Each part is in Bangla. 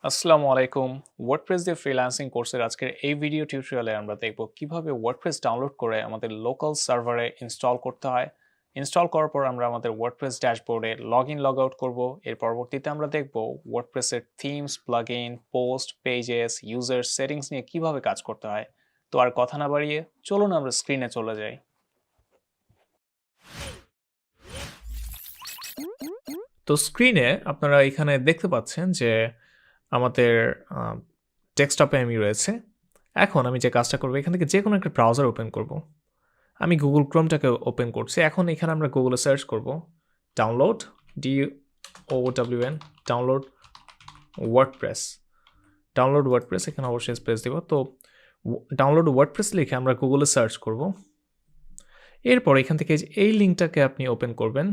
আসসালামু আলাইকুম। ওয়ার্ডপ্রেস দিয়ে ফ্রিল্যান্সিং কোর্সের আজকের এই ভিডিও টিউটোরিয়ালে আমরা দেখব কিভাবে ওয়ার্ডপ্রেস ডাউনলোড করে আমাদের লোকাল সার্ভারে ইনস্টল করতে হয়। ইনস্টল করার পর আমরা আমাদের ওয়ার্ডপ্রেস ড্যাশবোর্ডে লগ ইন লগ আউট করব। এর পরবর্তীতে আমরা দেখব ওয়ার্ডপ্রেসের themes, plugin, post, pages, user settings নিয়ে কিভাবে কাজ করতে হয়। তো আর কথা না বাড়িয়ে চলুন আমরা স্ক্রিনে চলে যাই। তো স্ক্রিনে আপনারা এখানে দেখতে পাচ্ছেন যে আমাদের ডেস্কটপে আমি রয়েছে। এখন আমি যে কাজটা করব, এখান থেকে যে কোনো একটা ব্রাউজার ওপেন করব। আমি গুগল ক্রোমটাকে ওপেন করছি। এখন এখানে আমরা গুগলে সার্চ করব download, DOWN, download WordPress. Download WordPress, এখানে অবশ্যই স্পেস দিব। তো ডাউনলোড ওয়ার্ডপ্রেস লিখে আমরা গুগলে সার্চ করব। এরপর এখান থেকে এই লিঙ্কটাকে আপনি ওপেন করবেন।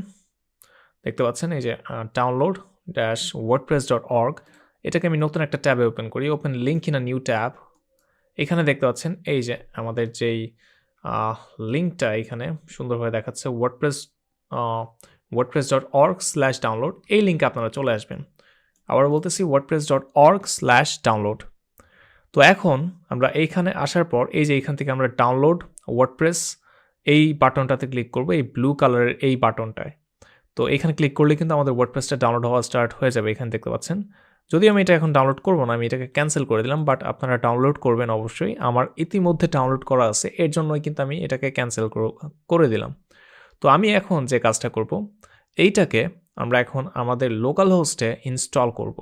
দেখতে পাচ্ছেন এই যে download-wordpress.org, এটাকে আমি নতুন একটা ট্যাবে ওপেন করি। Open link in a new tab. এখানে দেখতে পাচ্ছেন এই যে আমাদের যেই লিঙ্কটা এখানে সুন্দরভাবে দেখাচ্ছে wordpress.org/download, এই লিঙ্কে আপনারা চলে আসবেন। আবার বলতেছি wordpress.org/download। তো এখন আমরা এইখানে আসার পর এই যে এইখান থেকে আমরা ডাউনলোড ওয়ার্ডপ্রেস এই বাটনটাতে ক্লিক করব, এই ব্লু কালারের এই বাটনটায়। তো এখানে ক্লিক করলে কিন্তু আমাদের ওয়ার্ডপ্রেসটা ডাউনলোড হওয়া স্টার্ট হয়ে যাবে। এখানে দেখতে পাচ্ছেন। যদিও আমি এটা এখন ডাউনলোড করব না, আমি এটাকে ক্যান্সেল করে দিলাম, বাট আপনারা ডাউনলোড করবেন অবশ্যই। আমার ইতিমধ্যে ডাউনলোড করা আছে, এর জন্যই কিন্তু আমি এটাকে ক্যান্সেল করে দিলাম। তো আমি এখন যে কাজটা করব, এইটাকে আমরা এখন আমাদের লোকাল হোস্টে ইনস্টল করব।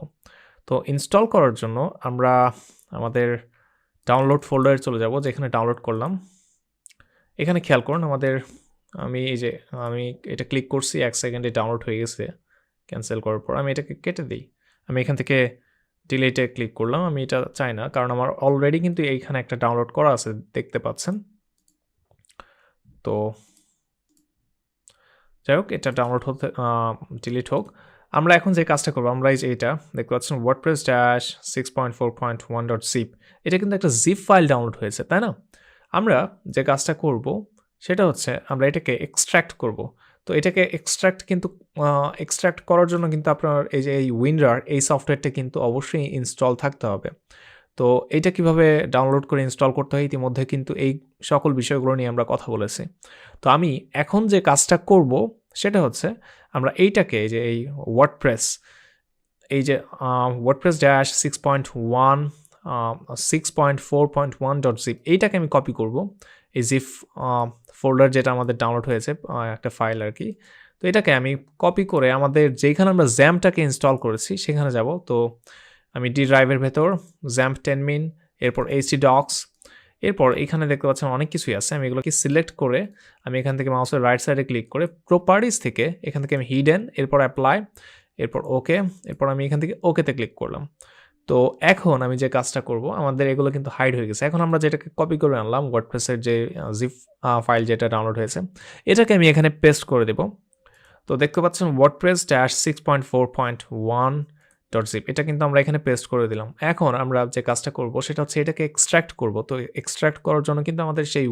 তো ইনস্টল করার জন্য আমরা আমাদের ডাউনলোড ফোল্ডারে চলে যাব, যেখানে ডাউনলোড করলাম। এখানে খেয়াল করুন আমি এটা ক্লিক করছি, 1 সেকেন্ডে ডাউনলোড হয়ে গেছে। ক্যান্সেল করার পর আমি এটাকে কেটে দিই। আমি এখান থেকে ডিলিটে ক্লিক করলাম। আমি এটা চাই না, কারণ আমার অলরেডি কিন্তু এইখানে একটা ডাউনলোড করা আছে, দেখতে পাচ্ছেন। তো যাই হোক, এটা ডাউনলোড হতে ডিলিট হোক। আমরা এখন যে কাজটা করবো, আমরা এই যে এটা দেখতে পাচ্ছেন wordpress-6.4.1.zip, এটা কিন্তু একটা জিপ ফাইল ডাউনলোড হয়েছে, তাই না? আমরা যে কাজটা করব সেটা হচ্ছে আমরা এটাকে এক্সট্র্যাক্ট করব। তো এটাকে এক্সট্র্যাক্ট করার জন্য কিন্তু আপনার এই যে এই উইন্ডার, এই সফটওয়্যারটা কিন্তু অবশ্যই ইনস্টল থাকতে হবে। তো এটা কিভাবে ডাউনলোড করে ইনস্টল করতে হয়, ইতিমধ্যে কিন্তু এই সকল বিষয়গুলো নিয়ে আমরা কথা বলেছি। তো আমি এখন যে কাজটা করব সেটা হচ্ছে আমরা এইটাকে যে এই ওয়ার্ডপ্রেস, এই যে wordpress-6.4.1.zip, এইটাকে আমি কপি করব। এই জিপ ফোল্ডার যেটা আমাদের ডাউনলোড হয়েছে, একটা ফাইল আর কি। তো এটাকে আমি কপি করে আমাদের যেখানে আমরা জ্যাম্পটাকে ইনস্টল করেছি সেখানে যাব। তো আমি ডি ড্রাইভের ভেতর জ্যাম্প 10min, এরপর htdocs, এরপর এখানে দেখতে পাচ্ছেন অনেক কিছুই আছে। আমি এগুলোকে সিলেক্ট করে আমি এখান থেকে মাউসের রাইট সাইডে ক্লিক করে প্রপার্টিস থেকে এখান থেকে আমি হিডেন, এরপর অ্যাপ্লাই, এরপর ওকে, এরপর আমি এখান থেকে ওকেতে ক্লিক করলাম। তো এখন আমি যে কাজটা করব, আমাদের এগুলো কিন্তু হাইড হয়ে গেছে। এখন আমরা যেটাকে কপি করে আনলাম, ওয়ার্ডপ্রেসের যে জিপ ফাইল যেটা ডাউনলোড হয়েছে, এটাকে আমি এখানে পেস্ট করে দেব। তো দেখতে পাচ্ছেন wordpress-6.4.1.zip, এটা কিন্তু আমরা এখানে পেস্ট করে দিলাম। এখন আমরা যে কাজটা করব সেটা হচ্ছে এটাকে এক্সট্র্যাক্ট করব। তো এক্সট্র্যাক্ট করার জন্য কিন্তু আমাদের সেই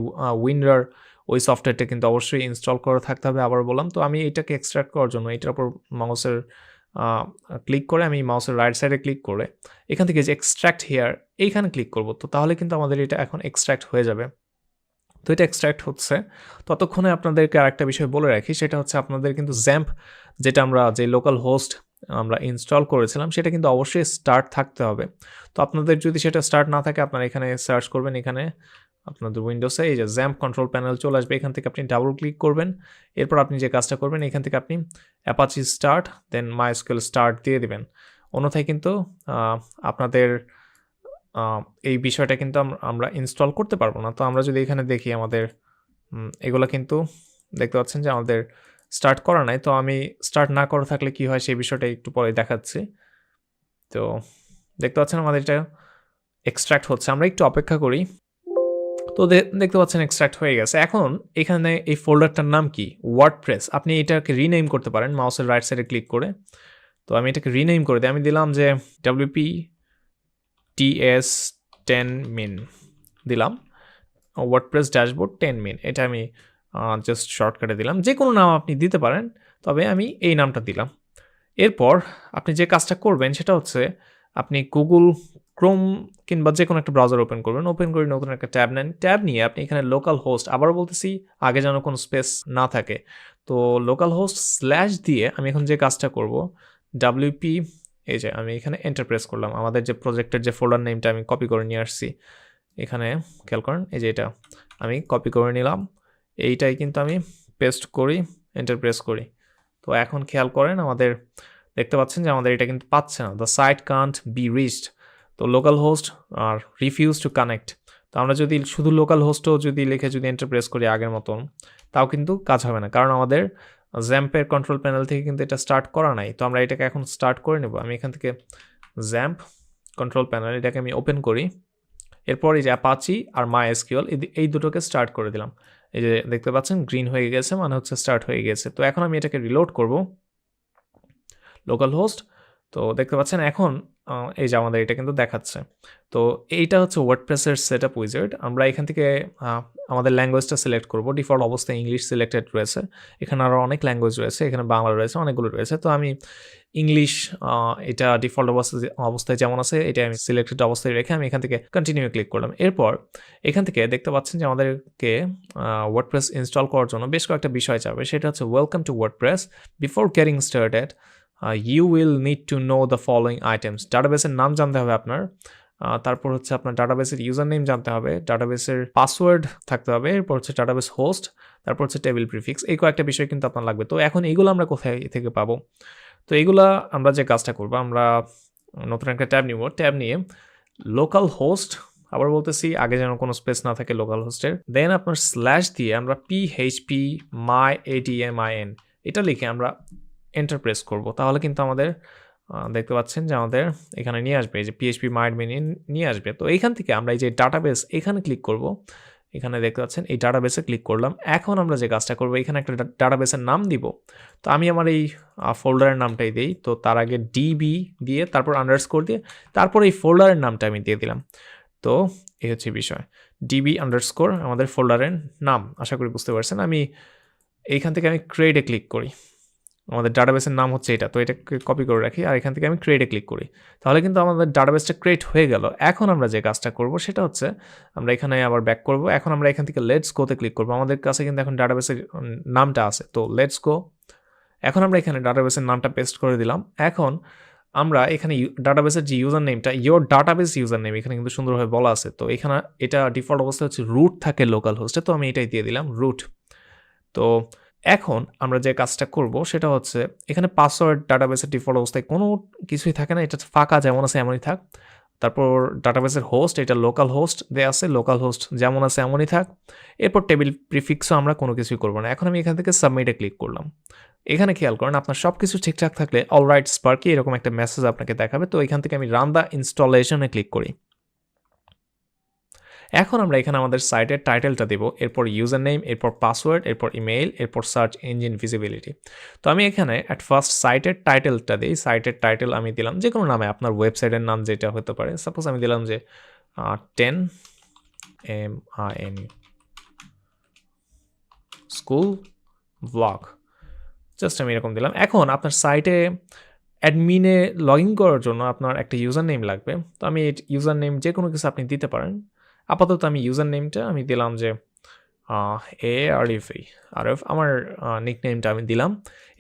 উইন্ডার, ওই সফটওয়্যারটা কিন্তু অবশ্যই ইনস্টল করা থাকতে হবে। আবার বললাম, তো আমি এটাকে এক্সট্র্যাক্ট করার জন্য এটার উপর মাউসের ক্লিক করে আমি মাউসের রাইট সাইডে ক্লিক করে এখান থেকে যে এক্সট্র্যাক্ট হিয়ার, এইখানে ক্লিক করব। তো তাহলে কিন্তু আমাদের এটা এখন এক্সট্র্যাক্ট হয়ে যাবে। তো এটা এক্সট্র্যাক্ট হচ্ছে, ততক্ষণে আপনাদেরকে আরেকটা বিষয় বলে রাখি, সেটা হচ্ছে আপনাদের কিন্তু জ্যাম্প, যেটা আমরা যে লোকাল হোস্ট আমরা ইনস্টল করেছিলাম, সেটা কিন্তু অবশ্যই স্টার্ট থাকতে হবে। তো আপনাদের যদি সেটা স্টার্ট না থাকে, আপনারা এখানে সার্চ করবেন, এখানে আপনাদের উইন্ডোসে এই যে জ্যাম্প কন্ট্রোল প্যানেল চলে আসবে। এখান থেকে আপনি ডাবল ক্লিক করবেন। এরপর আপনি যে কাজটা করবেন, এখান থেকে আপনি অ্যাপাচি স্টার্ট দেন মাইস্কুয়েল স্টার্ট দিয়ে দিবেন। অন্যথায় কিন্তু আপনাদের এই বিষয়টা কিন্তু আমরা ইনস্টল করতে পারবো না। তো আমরা যদি এখানে দেখি, আমাদের এগুলো কিন্তু দেখতে পাচ্ছেন যে আমাদের স্টার্ট করা নাই। তো আমি স্টার্ট না করা থাকলে কি হয় সেই বিষয়টা একটু পরে দেখাচ্ছি। তো দেখতে পাচ্ছেন আমাদের এটা এক্সট্র্যাক্ট হচ্ছে, আমরা একটু অপেক্ষা করি। তো দেখতে পাচ্ছেন এক্সট্র্যাক্ট হয়ে গেছে। এখন এখানে এই ফোল্ডারটার নাম কি? ওয়ার্ডপ্রেস। আপনি এটাকে রিনেম করতে পারেন মাউসের রাইট সাইডে ক্লিক করে। তো আমি এটাকে রিনেম করে দিই। আমি দিলাম যে WPTS10min দিলাম, ওয়ার্ডপ্রেস ড্যাশবোর্ড 10min, এটা আমি জাস্ট শর্টকাটে দিলাম। যে কোনো নাম আপনি দিতে পারেন, তবে আমি এই নামটা দিলাম। এরপর আপনি যে কাজটা করবেন সেটা হচ্ছে আপনি গুগল ক্রোম কিংবা যে কোনো একটা ব্রাউজার ওপেন করবেন, ওপেন করে নতুন একটা ট্যাব নেন, ট্যাব নিয়ে আপনি এখানে লোকাল হোস্ট, আবারও বলতেছি আগে যেন কোনো স্পেস না থাকে, তো লোকাল হোস্ট স্ল্যাশ দিয়ে আমি এখন যে কাজটা করব, ডাব্লিউপি, এই যে আমি এখানে এন্টার প্রেস করলাম, আমাদের যে প্রজেক্টের যে ফোল্ডার নেমটা আমি কপি করে নিয়ে আসছি, এখানে খেয়াল করেন, এই যে এটা আমি কপি করে নিলাম, এইটাই কিন্তু আমি পেস্ট করি, এন্টার প্রেস করি। তো এখন খেয়াল করেন আমাদের দেখতে পাচ্ছেন যে আমাদের এটা কিন্তু পাচ্ছে না, the site can't be reached, তো লোকাল হোস্ট আর রিফিউজ টু কানেক্ট। তো আমরা যদি শুধু লোকাল হোস্টও যদি লিখে যদি এন্টার প্রেস করি আগের মতন, তাও কিন্তু কাজ হবে না, কারণ আমাদের জ্যাম্পের কন্ট্রোল প্যানেল থেকে কিন্তু এটা স্টার্ট করা নাই। তো আমরা এটাকে এখন স্টার্ট করে নেব। আমি এখান থেকে জ্যাম্প কন্ট্রোল প্যানেল এটাকে আমি ওপেন করি, এরপর এই যে অ্যাপাচি আর MySQL এই দুটোকে স্টার্ট করে দিলাম। এই যে দেখতে পাচ্ছেন গ্রিন হয়ে গেছে, মানে হচ্ছে স্টার্ট হয়ে গেছে। তো এখন আমি এটাকে রিলোড করব, লোকাল হোস্ট। তো দেখতে পাচ্ছেন এখন এই যে আমাদের এটা কিন্তু দেখাচ্ছে। তো এইটা হচ্ছে ওয়ার্ডপ্রেসের সেটআপ উইজার্ড। আমরা এখান থেকে আমাদের ল্যাঙ্গুয়েজটা সিলেক্ট করব, ডিফল্ট অবস্থায় ইংলিশ সিলেক্টেড রয়েছে, এখানে আরও অনেক ল্যাঙ্গুয়েজ রয়েছে, এখানে বাংলা রয়েছে, অনেকগুলো রয়েছে। তো আমি ইংলিশ, এটা ডিফল্ট অবস্থায় যেমন আছে এটা আমি সিলেক্টেড অবস্থায় রেখে আমি এখান থেকে কন্টিনিউ ক্লিক করলাম। এরপর এখান থেকে দেখতে পাচ্ছেন যে আমাদেরকে ওয়ার্ডপ্রেস ইনস্টল করার জন্য বেশ কয়েকটা বিষয় চাবে, সেটা হচ্ছে welcome to WordPress, before getting started you will need to know the following items. ডাটাবেসের নাম জানতে হবে আপনার, তারপর হচ্ছে আপনার ডাটাবেসের ইউজার নেম জানতে হবে, ডাটাবেসের পাসওয়ার্ড থাকতে হবে, এরপর হচ্ছে ডাটাবেস হোস্ট, তারপর হচ্ছে টেবিল প্রিফিক্স। এই কয়েকটা বিষয় কিন্তু আপনার লাগবে। তো এখন এইগুলো আমরা কোথায় থেকে পাবো? তো এইগুলা আমরা যে কাজটা করবো, আমরা নতুন একটা ট্যাব নিব, ট্যাব নিয়ে লোকাল হোস্ট, আবার বলতেছি আগে যেন কোনো স্পেস না থাকে লোকাল হোস্টের, দেন আপনার স্ল্যাশ দিয়ে আমরা PHP myadmin এটা লিখে আমরা এন্টার প্রেস করব, তাহলে কিন্তু আমাদের দেখতে পাচ্ছেন যে আমাদের এখানে নিয়ে আসবে, এই যে PHP myadmin নিয়ে আসবে। তো এইখান থেকে আমরা এই যে ডাটাবেস এখানে ক্লিক করব, এখানে দেখতে পাচ্ছেন এই ডাটাবেসে ক্লিক করলাম। এখন আমরা যে কাজটা করব, এখানে একটা ডাটাবেসের নাম দিব। তো আমি আমার এই ফোল্ডারের নামটাই দিই। তো তার আগে DB দিয়ে তারপর আন্ডারস্কোর দিয়ে তারপর এই ফোল্ডারের নামটা আমি দিয়ে দিলাম। তো এই হচ্ছে বিষয়, DB আন্ডারস্কোর আমাদের ফোল্ডারের নাম, আশা করি বুঝতে পারছেন। আমি এইখান থেকে আমি ক্রিয়েটে ক্লিক করি, আমাদের ডাটাবেসের নাম হচ্ছে এটা, তো এটাকে কপি করে রাখি আর এখান থেকে আমি ক্রিয়েটে ক্লিক করি, তাহলে কিন্তু আমাদের ডাটাবেসটা ক্রিয়েট হয়ে গেল। এখন আমরা যে কাজটা করব সেটা হচ্ছে আমরা এখানে আবার ব্যাক করব, এখন আমরা এখান থেকে লেটস গোতে ক্লিক করব। আমাদের কাছে কিন্তু এখন ডাটাবেসের নামটা আছে, তো লেটস গো। এখন আমরা এখানে ডাটাবেসের নামটা পেস্ট করে দিলাম। এখন আমরা এখানে ডাটাবেসের যে ইউজার নেমটা, ইয়োর ডাটাবেস ইউজার নেম, এখানে কিন্তু সুন্দরভাবে বলা আছে। তো এখানে এটা ডিফল্ট অবস্থা হচ্ছে রুট থাকে লোকাল হোস্টে, তো আমি এটাই দিয়ে দিলাম রুট। তো এখন আমরা যে কাজটা করব সেটা হচ্ছে এখানে পাসওয়ার্ড ডাটাবেসের ডিফল্ট অবস্থায় কোনো কিছুই থাকে না, এটা ফাঁকা যেমন আছে এমনই থাক। তারপর ডাটাবেসের হোস্ট, এটা লোকাল হোস্ট দেয়া আছে, লোকাল হোস্ট যেমন আছে এমনই থাক। এরপর টেবিল প্রিফিক্সও আমরা কোনো কিছুই করবো না। এখন আমি এখান থেকে সাবমিটে ক্লিক করলাম। এখানে খেয়াল করেন আপনার সব কিছু ঠিকঠাক থাকলে অলরাইট স্পার্কি এরকম একটা মেসেজ আপনাকে দেখাবে। তো এখান থেকে আমি রান দ্য ইনস্টলেশনে ক্লিক করি। এখন আমরা এখানে আমাদের সাইটের টাইটেলটা দেব, এরপর ইউজার নেম, এরপর পাসওয়ার্ড, এরপর ইমেইল, এরপর সার্চ ইঞ্জিন ভিজিবিলিটি। তো আমি এখানে অ্যাট ফার্স্ট সাইটের টাইটেলটা দিই, সাইটের টাইটেল আমি দিলাম যে কোনো নামে, আপনার ওয়েবসাইটের নাম যেটা হতে পারে। সাপোজ আমি দিলাম যে 10 স্কুল ব্লগ, জাস্ট আমি এরকম দিলাম। এখন আপনার সাইটে অ্যাডমিনে লগ ইন করার জন্য আপনার একটা ইউজার নেম লাগবে। তো আমি ইউজার নেম যে কোনো কিছু আপনি দিতে পারেন। আপাতত আমি ইউজার নেমটা আমি দিলাম যে ARF, আমার নিকনেমটা আমি দিলাম।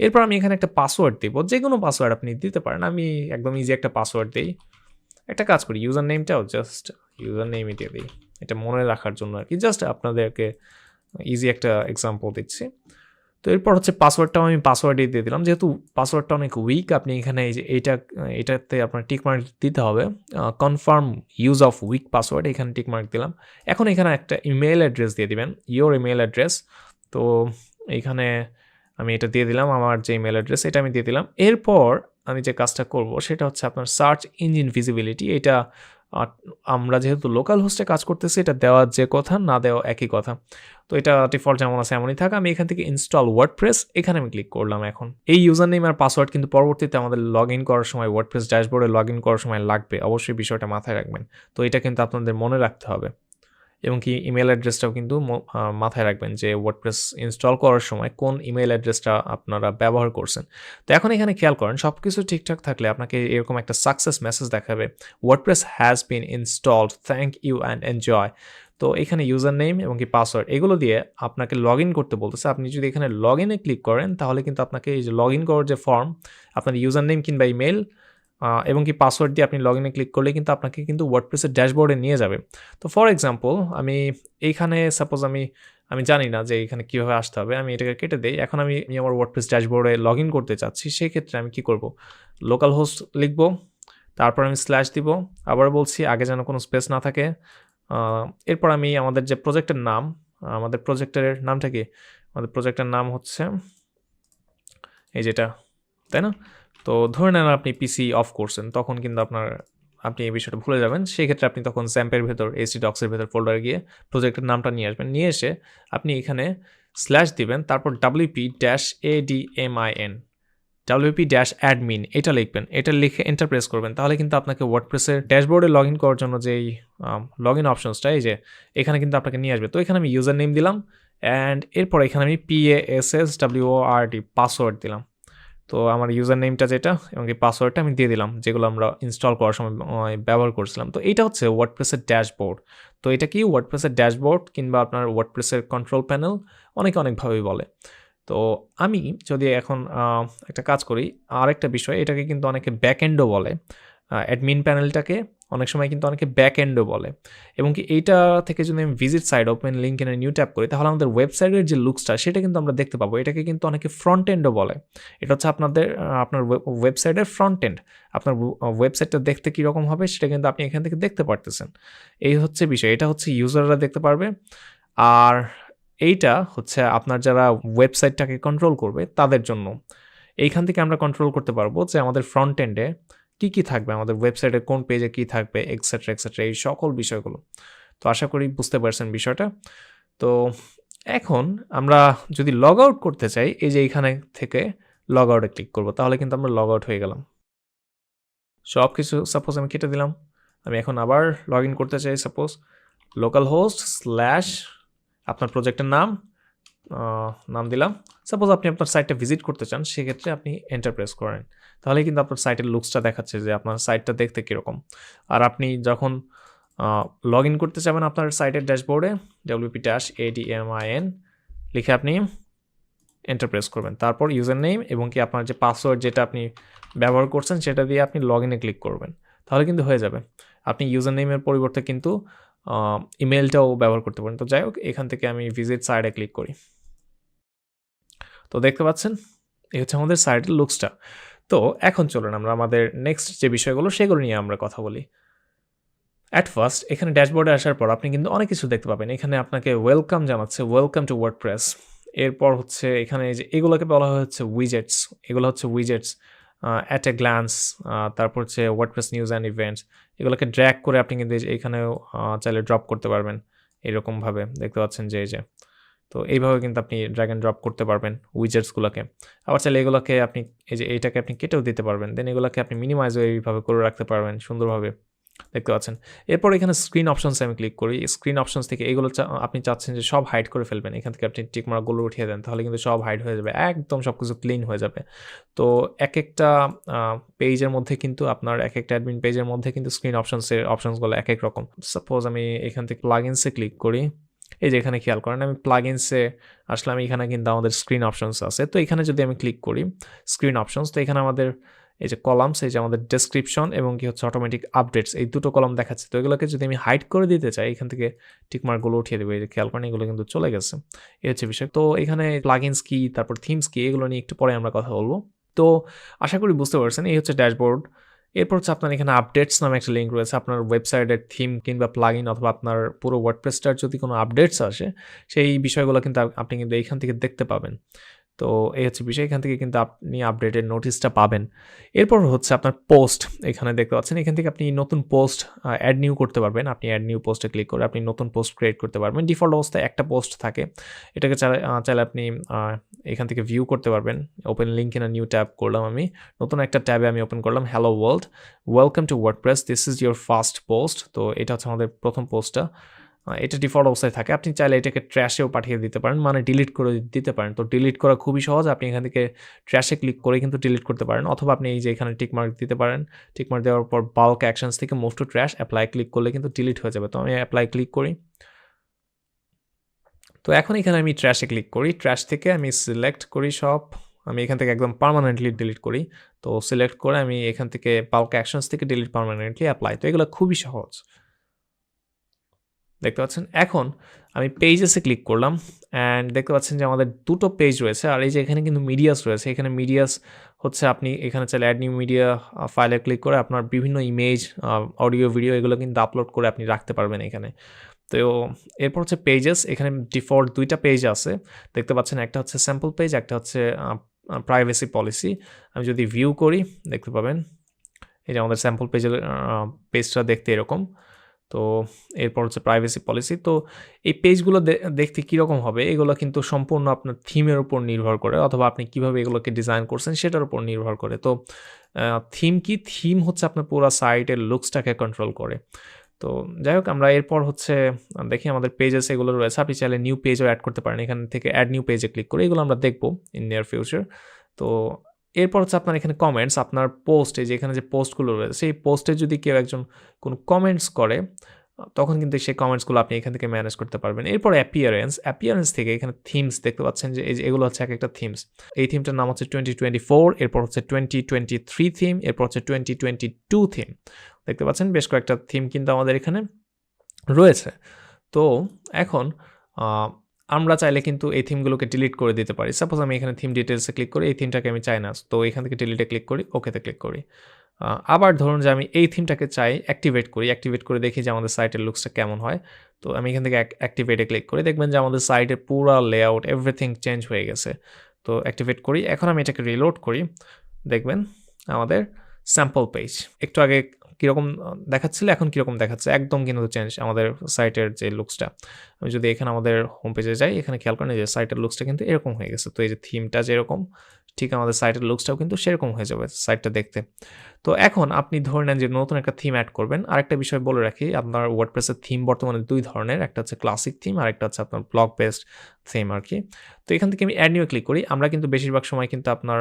এরপর আমি এখানে একটা পাসওয়ার্ড দিব, যে কোনো পাসওয়ার্ড আপনি দিতে পারেন। আমি একদম ইজি একটা পাসওয়ার্ড দিই। একটা কাজ করি, ইউজার নেমটাও জাস্ট ইউজার নেমই দিয়ে দিই, এটা মনে রাখার জন্য আর কি, জাস্ট আপনাদেরকে ইজি একটা এক্সাম্পল দিচ্ছি। তো এরপর হচ্ছে পাসওয়ার্ডটাও আমি পাসওয়ার্ডই দিয়ে দিলাম, যেহেতু পাসওয়ার্ডটা অনেক উইক, আপনি এখানে এই যে এটাতে আপনার টিকমার্ক দিতে হবে, confirm use of week password, এখানে টিকমার্ক দিলাম। এখন এখানে একটা ইমেল অ্যাড্রেস দিয়ে দিবেন, ইয়োর ইমেল অ্যাড্রেস। তো এইখানে আমি এটা দিয়ে দিলাম, আমার যে ইমেল অ্যাড্রেস এটা আমি দিয়ে দিলাম। এরপর আমি যে কাজটা করব সেটা হচ্ছে আপনার সার্চ ইঞ্জিন ভিজিবিলিটি। এটা আমরা যেহেতু লোকাল হোস্টে কাজ করতেছি, এটা দেওয়ার যে কথা না দেওয়া একই কথা। তো এটা ডিফল্ট যেমন আছে এমনই থাকা। আমি এখান থেকে ইনস্টল ওয়ার্ডপ্রেস এখানে আমি ক্লিক করলাম। এখন এই ইউজার নেম আর পাসওয়ার্ড কিন্তু পরবর্তীতে আমাদের লগ ইন করার সময় ওয়ার্ডপ্রেস ড্যাশবোর্ডে লগ ইন করার সময় লাগবে, অবশ্যই বিষয়টা মাথায় রাখবেন। তো এটা কিন্তু আপনাদের মনে রাখতে হবে। এবং কি ইমেল অ্যাড্রেসটাও কিন্তু মাথায় রাখবেন যে ওয়ার্ডপ্রেস ইনস্টল করার সময় কোন ইমেল অ্যাড্রেসটা আপনারা ব্যবহার করছেন। তো এখন এখানে খেয়াল করেন সবকিছু ঠিকঠাক থাকলে আপনাকে এরকম একটা সাকসেস মেসেজ দেখাবে, WordPress has been installed, thank you and enjoy. তো এখানে ইউজার নেম এবং কি পাসওয়ার্ড এগুলো দিয়ে আপনাকে লগ ইন করতে বলতেছে। আপনি যদি এখানে লগ ইনে ক্লিক করেন তাহলে কিন্তু আপনাকে এই যে লগ ইন করার যে ফর্ম, আপনার ইউজার নেম কিংবা ইমেল এবং কি পাসওয়ার্ড দিয়ে আপনি লগ ইনে ক্লিক করলে কিন্তু আপনাকে কিন্তু ওয়ার্ডপ্রেসের ড্যাশবোর্ডে নিয়ে যাবে। তো ফর এক্সাম্পল আমি এইখানে সাপোজ আমি জানি না যে এখানে কীভাবে আসতে হবে, আমি এটাকে কেটে দেই। এখন আমি আমার ওয়ার্ডপ্রেস ড্যাশবোর্ডে লগ ইন করতে চাচ্ছি, সেই ক্ষেত্রে আমি কী করব, লোকাল হোস্ট লিখব, তারপর আমি স্ল্যাশ দিব, আবার বলছি আগে যেন কোনো স্পেস না থাকে। এরপর আমি আমাদের যে প্রজেক্টের নাম, আমাদের প্রজেক্টের নামটা কি, আমাদের প্রজেক্টের নাম হচ্ছে এই যেটা, তাই না? তো ধরে নেন আপনি পিসি অফ করছেন, তখন কিন্তু আপনি এই বিষয়টা ভুলে যাবেন। সেক্ষেত্রে আপনি তখন স্যাম্পের ভেতর htdocs-এর ভেতর ফোল্ডারে গিয়ে প্রজেক্টের নামটা নিয়ে আসবেন, নিয়ে এসে আপনি এখানে স্ল্যাশ দিবেন, তারপর wp-admin এটা লিখবেন, এটা লিখে এন্টার প্রেস করবেন। তাহলে কিন্তু আপনাকে ওয়ার্ডপ্রেসের ড্যাশবোর্ডে লগ ইন করার জন্য যেই লগ ইন অপশনসটা এই যে এখানে কিন্তু আপনাকে নিয়ে আসবে। তো এখানে আমি ইউজার নেম দিলাম অ্যান্ড এরপর এখানে আমি PASSWORD পাসওয়ার্ড দিলাম। তো আমার ইউজার নেমটা যেটা এবং এই পাসওয়ার্ডটা আমি দিয়ে দিলাম, যেগুলো আমরা ইনস্টল করার সময় ব্যবহার করছিলাম। তো এইটা হচ্ছে ওয়ার্ডপ্রেসের ড্যাশবোর্ড। তো এটা কি ওয়ার্ডপ্রেসের ড্যাশবোর্ড কিংবা আপনার ওয়ার্ডপ্রেসের কন্ট্রোল প্যানেল, অনেকভাবেই বলে। তো আমি যদি এখন একটা কাজ করি, আরেকটা বিষয়, এটাকে কিন্তু অনেকে ব্যাকএন্ডও বলে। অ্যাডমিন প্যানেলটাকে অনেক সময় কিন্তু অনেকে ব্যাকএন্ডও বলে। এবং কি এইটা থেকে যদি আমি visit site open link in new tab করি, তাহলে আমাদের ওয়েবসাইটের যে লুকসটা সেটা কিন্তু আমরা দেখতে পাবো। এটাকে কিন্তু অনেকে ফ্রন্ট এন্ডও বলে। এটা হচ্ছে আপনার ওয়েবসাইটের ফ্রন্ট এন্ড। আপনার ওয়েবসাইটটা দেখতে কীরকম হবে সেটা কিন্তু আপনি এখান থেকে দেখতে পারতেছেন। এই হচ্ছে বিষয়, এটা হচ্ছে ইউজাররা দেখতে পারবে। আর এইটা হচ্ছে আপনার যারা ওয়েবসাইটটাকে কন্ট্রোল করবে তাদের জন্য। এইখান থেকে আমরা কন্ট্রোল করতে পারবো যে আমাদের ফ্রন্ট এন্ডে কী থাকবে, আমাদের ওয়েবসাইটের কোন পেজে কী থাকবে, এক্সেট্রা এই সকল বিষয়গুলো। তো আশা করি বুঝতে পারছেন বিষয়টা। তো এখন আমরা যদি লগ আউট করতে চাই, এই যে এইখানে থেকে লগ আউটে ক্লিক করবো, তাহলে কিন্তু আমরা লগ আউট হয়ে গেলাম। সব কিছু সাপোজ আমি কেটে দিলাম। আমি এখন আবার লগ ইন করতে চাই, সাপোজ লোকাল হোস্ট স্ল্যাশ আপনার প্রজেক্টের নাম দিলাম। সাপোজ আপনি আপনার সাইটটা ভিজিট করতে চান, সেক্ষেত্রে আপনি এন্টার প্রেস করেন, তাহলে কিন্তু আপনার সাইটের লুকসটা দেখাচ্ছে যে আপনার সাইটটা দেখতে কীরকম। আর আপনি যখন লগ ইন করতে চাবেন আপনার সাইটের ড্যাশবোর্ডে wp-admin লিখে আপনি এন্টার প্রেস করবেন, তারপর ইউজার নেম এবং কি আপনার যে পাসওয়ার্ড যেটা আপনি ব্যবহার করছেন সেটা দিয়ে আপনি লগ ইনে ক্লিক করবেন, তাহলে কিন্তু হয়ে যাবে। আপনি ইউজার নেমের পরিবর্তে কিন্তু ইমেলটাও ব্যবহার করতে পারেন। তো যাই হোক, এখান থেকে আমি ভিজিট সাইটে ক্লিক করি। তো দেখতে পাচ্ছেন এই হচ্ছে আমাদের সাইটের লুকসটা। তো এখন চলুন আমরা আমাদের নেক্সট যে বিষয়গুলো সেগুলো নিয়ে আমরা কথা বলি। অ্যাট ফার্স্ট এখানে ড্যাশবোর্ডে আসার পর আপনি কিন্তু অনেক কিছু দেখতে পাবেন। এখানে আপনাকে ওয়েলকাম জানাচ্ছে, ওয়েলকাম টু ওয়ার্ডপ্রেস। এরপর হচ্ছে এখানে যে এগুলোকে বলা হচ্ছে উইজেটস, এগুলো হচ্ছে উইজেটস অ্যাট এ গ্ল্যান্স। তারপর হচ্ছে ওয়ার্ডপ্রেস নিউজ অ্যান্ড ইভেন্টস, এগুলোকে ড্র্যাগ করে আপনি কিন্তু এখানেও চাইলে ড্রপ করতে পারবেন। এরকমভাবে দেখতে পাচ্ছেন যে এই যে, তো এইভাবে কিন্তু আপনি ড্র্যাগ অ্যান্ড ড্রপ করতে পারবেন উইজেটসগুলোকে। আবার চাইলে এগুলোকে আপনি এই যে এইটাকে আপনি কেটেও দিতে পারবেন, দেন এগুলোকে আপনি মিনিমাইজও এইভাবে করে রাখতে পারবেন সুন্দরভাবে, দেখতে পাচ্ছেন। এরপর এখানে স্ক্রিন অপশনসে আমি ক্লিক করি। স্ক্রিন অপশনস থেকে এগুলো আপনি চাচ্ছেন যে সব হাইড করে ফেলবেন, এখান থেকে আপনি টিকমার্কগুলো উঠিয়ে দেন, তাহলে কিন্তু সব হাইড হয়ে যাবে, একদম সব কিছু ক্লিন হয়ে যাবে। তো এক একটা পেজের মধ্যে কিন্তু আপনার এক একটা অ্যাডমিন পেজের মধ্যে কিন্তু স্ক্রিন অপশনসগুলো এক এক রকম। সাপোজ আমি এখান থেকে প্লাগইনসে ক্লিক করি, এই যে এখানে খেয়াল করেন আমি প্লাগইনসে আসলাম, এখানে কিন্তু আমাদের স্ক্রিন অপশনস আছে। তো এখানে যদি আমি ক্লিক করি স্ক্রিন অপশনস, তো এখানে আমাদের এই যে কলামস, এই যে আমাদের ডেসক্রিপশন এবং কি হচ্ছে অটোমেটিক আপডেটস, এই দুটো কলাম দেখাচ্ছে। তো এগুলোকে যদি আমি হাইড করে দিতে চাই, এখান থেকে টিকমার্কগুলো উঠিয়ে দেবো, এই যে খেয়াল করেন এগুলো কিন্তু চলে গেছে। এই হচ্ছে বিষয়। তো এখানে প্লাগইনস কি, তারপর থিমস কি, এগুলো নিয়ে একটু পরে আমরা কথা বলবো। তো আশা করি বুঝতে পারছেন, এই হচ্ছে ড্যাশবোর্ড। এরপর হচ্ছে আপনার এখানে আপডেটস নামে একটা লিঙ্ক রয়েছে। আপনার ওয়েবসাইটের থিম কিংবা প্লাগইন অথবা আপনার পুরো ওয়ার্ডপ্রেসটার যদি কোনো আপডেটস আসে, সেই বিষয়গুলো কিন্তু আপনি কিন্তু এইখান থেকে দেখতে পাবেন। তো এই হচ্ছে বিষয়, এখান থেকে কিন্তু আপনি আপডেটের নোটিশটা পাবেন। এরপর হচ্ছে আপনার পোস্ট, এখানে দেখতে পাচ্ছেন, এখান থেকে আপনি নতুন পোস্ট অ্যাড নিউ করতে পারবেন। আপনি অ্যাড নিউ পোস্টে ক্লিক করে আপনি নতুন পোস্ট ক্রিয়েট করতে পারবেন। ডিফল্ট অবস্থায় একটা পোস্ট থাকে, এটাকে চাইলে আপনি এখান থেকে ভিউ করতে পারবেন। Open link in a new tab করলাম, আমি নতুন একটা ট্যাবে আমি ওপেন করলাম, hello world, welcome to WordPress, this is your first post. তো এটা হচ্ছে আমাদের প্রথম পোস্টটা। এটা ডিফল্ট অবস্থায় থাকে। আপনি চাইলে এটাকে ট্র্যাশেও পাঠিয়ে দিতে পারেন, মানে ডিলিট করে দিতে পারেন। তো ডিলিট করা খুবই সহজ। আপনি এখান থেকে ট্র্যাশে ক্লিক করে কিন্তু ডিলিট করতে পারেন, অথবা আপনি এই যে এখানে টিক মার্ক দিতে পারেন। টিক মার্ক দেওয়ার পর বাল্ক অ্যাকশনস থেকে move to trash apply click করলে কিন্তু ডিলিট হয়ে যাবে। তো আমি অ্যাপ্লাই ক্লিক করি। তো এখন এখানে আমি ট্র্যাশে ক্লিক করি। ট্র্যাশ থেকে আমি সিলেক্ট করি সব। আমি এখান থেকে একদম পার্মানেন্টলি ডিলিট করি। তো সিলেক্ট করে আমি এখান থেকে বাল্ক অ্যাকশনস থেকে ডিলিট পার্মানেন্টলি অ্যাপ্লাই। তো এগুলো খুবই সহজ। দেখতে পাচ্ছেন? এখন আমি পেজেসে ক্লিক করলাম অ্যান্ড দেখতে পাচ্ছেন যে আমাদের দুটো পেজ রয়েছে, আর এই যে এখানে কিন্তু মিডিয়াস রয়েছে। এখানে মিডিয়াস হচ্ছে আপনি এখানে চাইলে অ্যাড নিউ মিডিয়া ফাইলে ক্লিক করে আপনার বিভিন্ন ইমেজ, অডিও, ভিডিও এগুলো কিন্তু আপলোড করে আপনি রাখতে পারবেন এখানে। তো এরপর হচ্ছে পেজেস। এখানে ডিফল্ট 2টা পেজ আছে, দেখতে পাচ্ছেন। একটা হচ্ছে স্যাম্পল পেজ, একটা হচ্ছে প্রাইভেসি পলিসি। আমি যদি ভিউ করি দেখতে পাবেন এই যে আমাদের স্যাম্পল পেজের পেজটা দেখতে এরকম। তো এরপর হচ্ছে প্রাইভেসি পলিসি। তো এই পেজগুলো দেখতে কীরকম হবে এগুলো কিন্তু সম্পূর্ণ আপনার থিমের উপর নির্ভর করে, অথবা আপনি কীভাবে এগুলোকে ডিজাইন করছেন সেটার উপর নির্ভর করে। তো থিম কি? থিম হচ্ছে আপনার পুরো সাইটের লুকসটাকে কন্ট্রোল করে। তো যাই হোক, আমরা এরপর হচ্ছে দেখি আমাদের পেজেস এগুলো রয়েছে। আপনি চাইলে নিউ পেজও অ্যাড করতে পারেন। এখান থেকে অ্যাড নিউ পেজে ক্লিক করে এগুলো আমরা দেখবো ইন নিয়ার ফিউচার। তো এরপর হচ্ছে আপনার এখানে কমেন্টস, আপনার পোস্টে যে এখানে যে পোস্টগুলো রয়েছে সেই পোস্টে যদি কেউ একজন কোনো কমেন্টস করে তখন কিন্তু সেই কমেন্টসগুলো আপনি এখান থেকে ম্যানেজ করতে পারবেন। এরপর অ্যাপিয়ারেন্স থেকে এখানে থিমস দেখতে পাচ্ছেন যে এই যে এগুলো হচ্ছে এক একটা থিমস। এই থিমটার নাম হচ্ছে 2024, এরপর হচ্ছে 2023 থিম, এরপর হচ্ছে 2022 থিম। দেখতে পাচ্ছেন বেশ কয়েকটা থিম কিন্তু আমাদের এখানে রয়েছে। তো এখন আমরা চাইলে কিন্তু এই থিমগুলোকে ডিলিট করে দিতে পারি। সাপোজ আমি এখানে থিম ডিটেলসে ক্লিক করি, এই থিমটাকে আমি চাই না। তো এখান থেকে ডিলিটে ক্লিক করি, ওকেতে ক্লিক করি। আবার ধরুন যে আমি এই থিমটাকে চাই অ্যাক্টিভেট করি। অ্যাক্টিভেট করে দেখি যে আমাদের সাইটের লুকসটা কেমন হয়। তো আমি এখান থেকে অ্যাক্টিভেটে ক্লিক করি, দেখবেন যে আমাদের সাইটের পুরা লেআউট এভরিথিং চেঞ্জ হয়ে গেছে। তো অ্যাক্টিভেট করি। এখন আমি এটাকে রিলোড করি, দেখবেন আমাদের স্যাম্পল পেজ একটু আগে কীরকম দেখাচ্ছিল, এখন কীরকম দেখাচ্ছে, একদম কিন্তু চেঞ্জ আমাদের সাইটের যে লুকসটা। আমি যদি এখানে আমাদের হোম পেজে যাই, এখানে খেয়াল করেন যে সাইটের লুকসটা কিন্তু এরকম হয়ে গেছে। তো এই যে থিমটা যেরকম, ঠিক আমাদের সাইটের লুকসটাও কিন্তু সেরকম হয়ে যাবে সাইটটা দেখতে। তো এখন আপনি ধরে নেন যে নতুন একটা থিম অ্যাড করবেন। আরেকটা বিষয় বলে রাখি, আপনার ওয়ার্ডপ্রেসের থিম বর্তমানে 2 ধরনের, একটা হচ্ছে ক্লাসিক থিম আর একটা হচ্ছে আপনার ব্লক বেসড থিম আর কি। তো এখান থেকে আমি অ্যাড নিউ ক্লিক করি। আমরা কিন্তু বেশিরভাগ সময় কিন্তু আপনার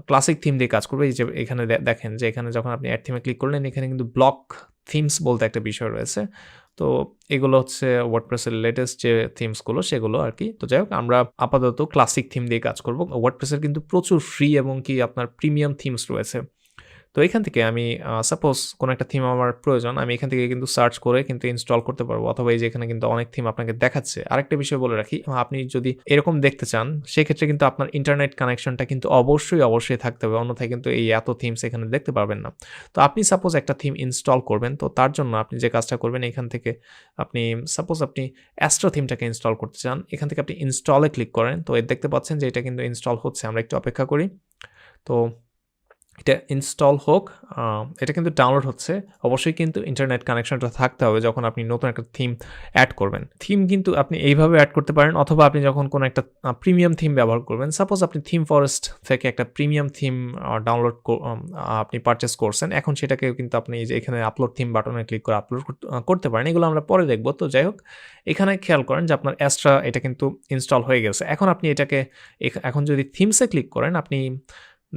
ক্লাসিক থিম দিয়ে কাজ করবে। এই যে এখানে দেখেন যে এখানে যখন আপনি অ্যাড থিমে ক্লিক করলেন, এখানে কিন্তু ব্লক থিমস বলতে একটা বিষয় রয়েছে। তো এগুলো হচ্ছে ওয়ার্ডপ্রেসের লেটেস্ট যে থিমসগুলো সেগুলো আর কি। তো যাই হোক, আমরা আপাতত ক্লাসিক থিম দিয়ে কাজ করব। ওয়ার্ডপ্রেসের কিন্তু প্রচুর ফ্রি এবং কি আপনার প্রিমিয়াম থিমস রয়েছে। তো এখান থেকে আমি সাপোজ কোনো একটা থিম আমার প্রয়োজন, আমি এখান থেকে কিন্তু সার্চ করে কিন্তু ইনস্টল করতে পারবো, অথবা এই যে এখানে কিন্তু অনেক থিম আপনাকে দেখাচ্ছে। আরেকটা বিষয় বলে রাখি, আপনি যদি এরকম দেখতে চান সেক্ষেত্রে কিন্তু আপনার ইন্টারনেট কানেকশনটা কিন্তু অবশ্যই থাকতে হবে, অন্যথায় কিন্তু এই এত থিমস এখানে দেখতে পারবেন না। তো আপনি সাপোজ একটা থিম ইনস্টল করবেন, তো তার জন্য আপনি যে কাজটা করবেন, এখান থেকে আপনি সাপোজ আপনি অ্যাস্ট্রা থিমটাকে ইনস্টল করতে চান, এখান থেকে আপনি ইনস্টলে ক্লিক করেন। তো দেখতে পাচ্ছেন যে এটা কিন্তু ইনস্টল হচ্ছে, আমরা একটু অপেক্ষা করি। তো এটা ইনস্টল হোক, এটা কিন্তু ডাউনলোড হচ্ছে। অবশ্যই কিন্তু ইন্টারনেট কানেকশনটা থাকতে হবে যখন আপনি নতুন একটা থিম অ্যাড করবেন। থিম কিন্তু আপনি এইভাবে অ্যাড করতে পারেন, অথবা আপনি যখন কোনো একটা প্রিমিয়াম থিম ব্যবহার করবেন, সাপোজ আপনি থিম ফরেস্ট থেকে একটা প্রিমিয়াম থিম ডাউনলোড আপনি পারচেস করছেন, এখন সেটাকে কিন্তু আপনি যে এখানে আপলোড থিম বাটনে ক্লিক করে আপলোড করতে পারেন। এগুলো আমরা পরে দেখব। তো যাই হোক, এখানে খেয়াল করেন যে আপনার অ্যাস্ট্রা এটা কিন্তু ইনস্টল হয়ে গেছে। এখন আপনি এটাকে এখন যদি থিমসে ক্লিক করেন, আপনি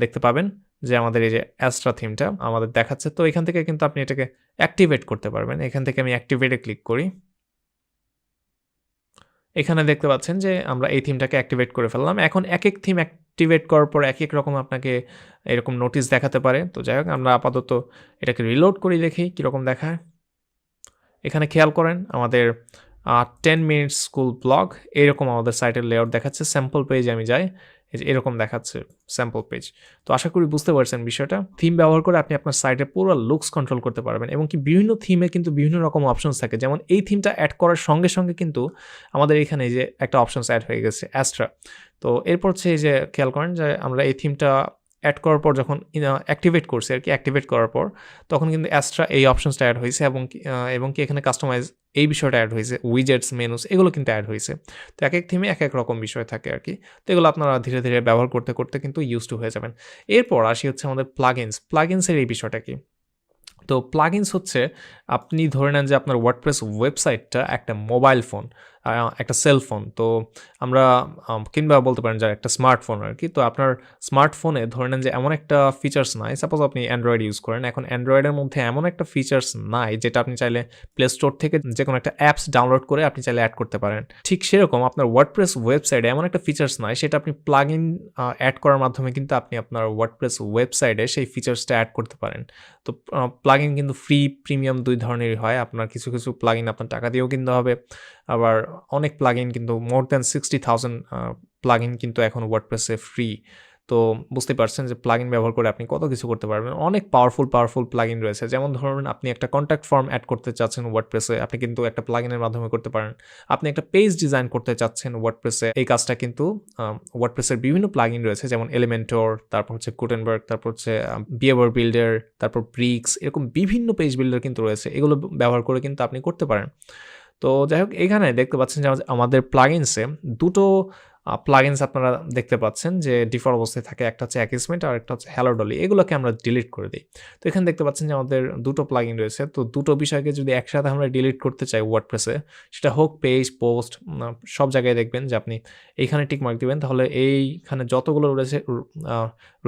দেখতে পাবেন যে আমাদের এই যে অ্যাস্ট্রা থিমটা আমাদের দেখাচ্ছে। তো এখান থেকে কিন্তু আপনি এটাকে অ্যাক্টিভেট করতে পারবেন। এখান থেকে আমি অ্যাক্টিভেটে ক্লিক করি। এখানে দেখতে পাচ্ছেন যে আমরা এই থিমটাকে অ্যাক্টিভেট করে ফেললাম। এখন একেক থিম অ্যাক্টিভেট করার পর একেক রকম আপনাকে এরকম নোটিশ দেখাতে পারে। তো যাই হোক, আমরা আপাতত এটাকে রিলোড করি, দেখি কীরকম দেখায়। এখানে খেয়াল করেন আমাদের 10 মিনিটস স্কুল ব্লগ এরকম আমাদের সাইটের লেআউট দেখাচ্ছে। স্যাম্পল পেজে আমি যাই, এরকম দেখাচ্ছে স্যাম্পল পেজ। তো আশা করি বুঝতে পারছেন বিষয়টা। থিম ব্যবহার করে আপনি আপনার সাইটের পুরো লুকস কন্ট্রোল করতে পারবেন, এবং কি বিভিন্ন থিমে কিন্তু বিভিন্ন রকম অপশনস থাকে। যেমন এই থিমটা অ্যাড করার সঙ্গে সঙ্গে কিন্তু আমাদের এখানে যে একটা অপশনস অ্যাড হয়ে গেছে অ্যাস্ট্রা। তো এরপর হচ্ছে এই যে খেয়াল করেন যে আমরা এই থিমটা অ্যাড করার পর যখন অ্যাক্টিভেট করছি আর কি, অ্যাক্টিভেট করার পর তখন কিন্তু অ্যাস্ট্রা এই অপশনসটা অ্যাড হয়েছে, এবং কি এখানে কাস্টমাইজ এই বিষয়টা অ্যাড হয়েছে, উইজেটস, মেনুস এগুলো কিন্তু অ্যাড হয়েছে। তো এক থিমে এক রকম বিষয় থাকে আর কি। তো এগুলো আপনারা ধীরে ধীরে ব্যবহার করতে করতে কিন্তু ইউজ টু হয়ে যাবেন। এরপর আসি হচ্ছে আমাদের প্লাগইনসের এই বিষয়টা কি। তো প্লাগইনস হচ্ছে আপনি ধরে নেন যে আপনার ওয়ার্ডপ্রেস ওয়েবসাইটটা একটা মোবাইল ফোন, একটা সেল ফোন। তো আমরা কিংবা বলতে পারেন যে একটা স্মার্টফোন আরকি। তো আপনার স্মার্টফোনে ধরে নেন যে এমন একটা ফিচার্স নাই। সাপোজ আপনি অ্যান্ড্রয়েড ইউজ করেন। এখন অ্যান্ড্রয়েডের মধ্যে এমন একটা ফিচার্স নাই যেটা আপনি চাইলে প্লে স্টোর থেকে যেকোনো একটা অ্যাপস ডাউনলোড করে আপনি চাইলে এড করতে পারেন। ঠিক সেরকম আপনার ওয়ার্ডপ্রেস ওয়েবসাইটে এমন একটা ফিচার্স নাই সেটা আপনি প্লাগইন এড করার মাধ্যমে কিন্তু আপনি আপনার ওয়ার্ডপ্রেস ওয়েবসাইটে সেই ফিচার্সটা এড করতে পারেন। তো প্লাগইন কিন্তু ফ্রি, প্রিমিয়াম ২ ধরনেরই হয়। আপনার কিছু, কিছু প্লাগইন আপনার টাকা দিয়েও কিনতে হবে। আবার অনেক প্লাগইন কিন্তু মোর দ্যান 60,000 প্লাগইন কিন্তু এখন ওয়ার্ডপ্রেসে ফ্রি। তো বুঝতেই পারছেন যে প্লাগইন ব্যবহার করে আপনি কত কিছু করতে পারবেন। অনেক পাওয়ারফুল প্লাগইন রয়েছে। যেমন ধরুন আপনি একটা কনট্যাক্ট ফর্ম এড করতে চাচ্ছেন ওয়ার্ডপ্রেসে, আপনি কিন্তু একটা প্লাগইনের মাধ্যমে করতে পারেন। আপনি একটা পেজ ডিজাইন করতে চাচ্ছেন ওয়ার্ডপ্রেসে, এই কাজটা কিন্তু ওয়ার্ডপ্রেসের বিভিন্ন প্লাগইন রয়েছে যেমন এলিমেন্টর, তারপর হচ্ছে গুটেনবার্গ, তারপর হচ্ছে বিহেভিয়ার বিল্ডার, তারপর ব্রিক্স, এরকম বিভিন্ন পেজ বিল্ডার কিন্তু রয়েছে। এগুলো ব্যবহার করে কিন্তু আপনি করতে পারেন। তো যাই হোক এখানে দেখতে পাচ্ছেন যে আমাদের প্লাগইনসে দুটো প্লাগইনস আপনারা দেখতে পাচ্ছেন যে ডিফল্ট অবস্থায় থাকে। একটা হচ্ছে অ্যাকিসমেন্ট আর একটা হচ্ছে হ্যালো ডলি। এগুলোকে আমরা ডিলিট করে দিই। তো এখানে দেখতে পাচ্ছেন যে আমাদের দুটো প্লাগইন রয়েছে। তো দুটো বিষয়কে যদি একসাথে আমরা ডিলিট করতে চাই ওয়ার্ডপ্রেসে, সেটা হোক পেজ, পোস্ট, সব জায়গায় দেখবেন যে আপনি এইখানে টিক মার্ক দিবেন। তাহলে এইখানে যতগুলো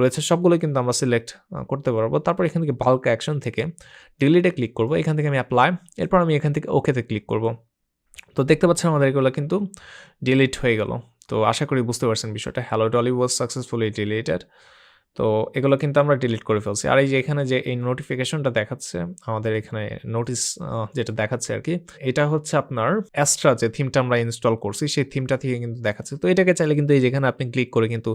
রয়েছে সবগুলোই কিন্তু আমরা সিলেক্ট করতে পারবো। তারপর এখান থেকে বাল্ক অ্যাকশন থেকে ডিলিটে ক্লিক করব। এখান থেকে আমি অ্যাপ্লাই, এরপর আমি এখান থেকে ওকেতে ক্লিক করব। তো দেখতে পাচ্ছেন আমাদের এগুলো কিন্তু ডিলিট হয়ে গেল। তো আশা করি বুঝতে পারছেন বিষয়টা। হ্যালো ডলি ওয়াজ সাকসেসফুলি ডিলিটেড। তো এগুলো কিন্তু আমরা ডিলিট করে ফেলছি। আর এই যে এখানে যে এই নোটিফিকেশনটা দেখাচ্ছে, আমাদের এখানে নোটিস যেটা দেখাচ্ছে আরকি, এটা হচ্ছে আপনার অ্যাস্ট্রা যে থিমটা আমরা ইনস্টল করছি, সেই থিমটা থেকে কিন্তু দেখাচ্ছে। তো এটাকে চাইলে কিন্তু এই যেখানে আপনি ক্লিক করে কিন্তু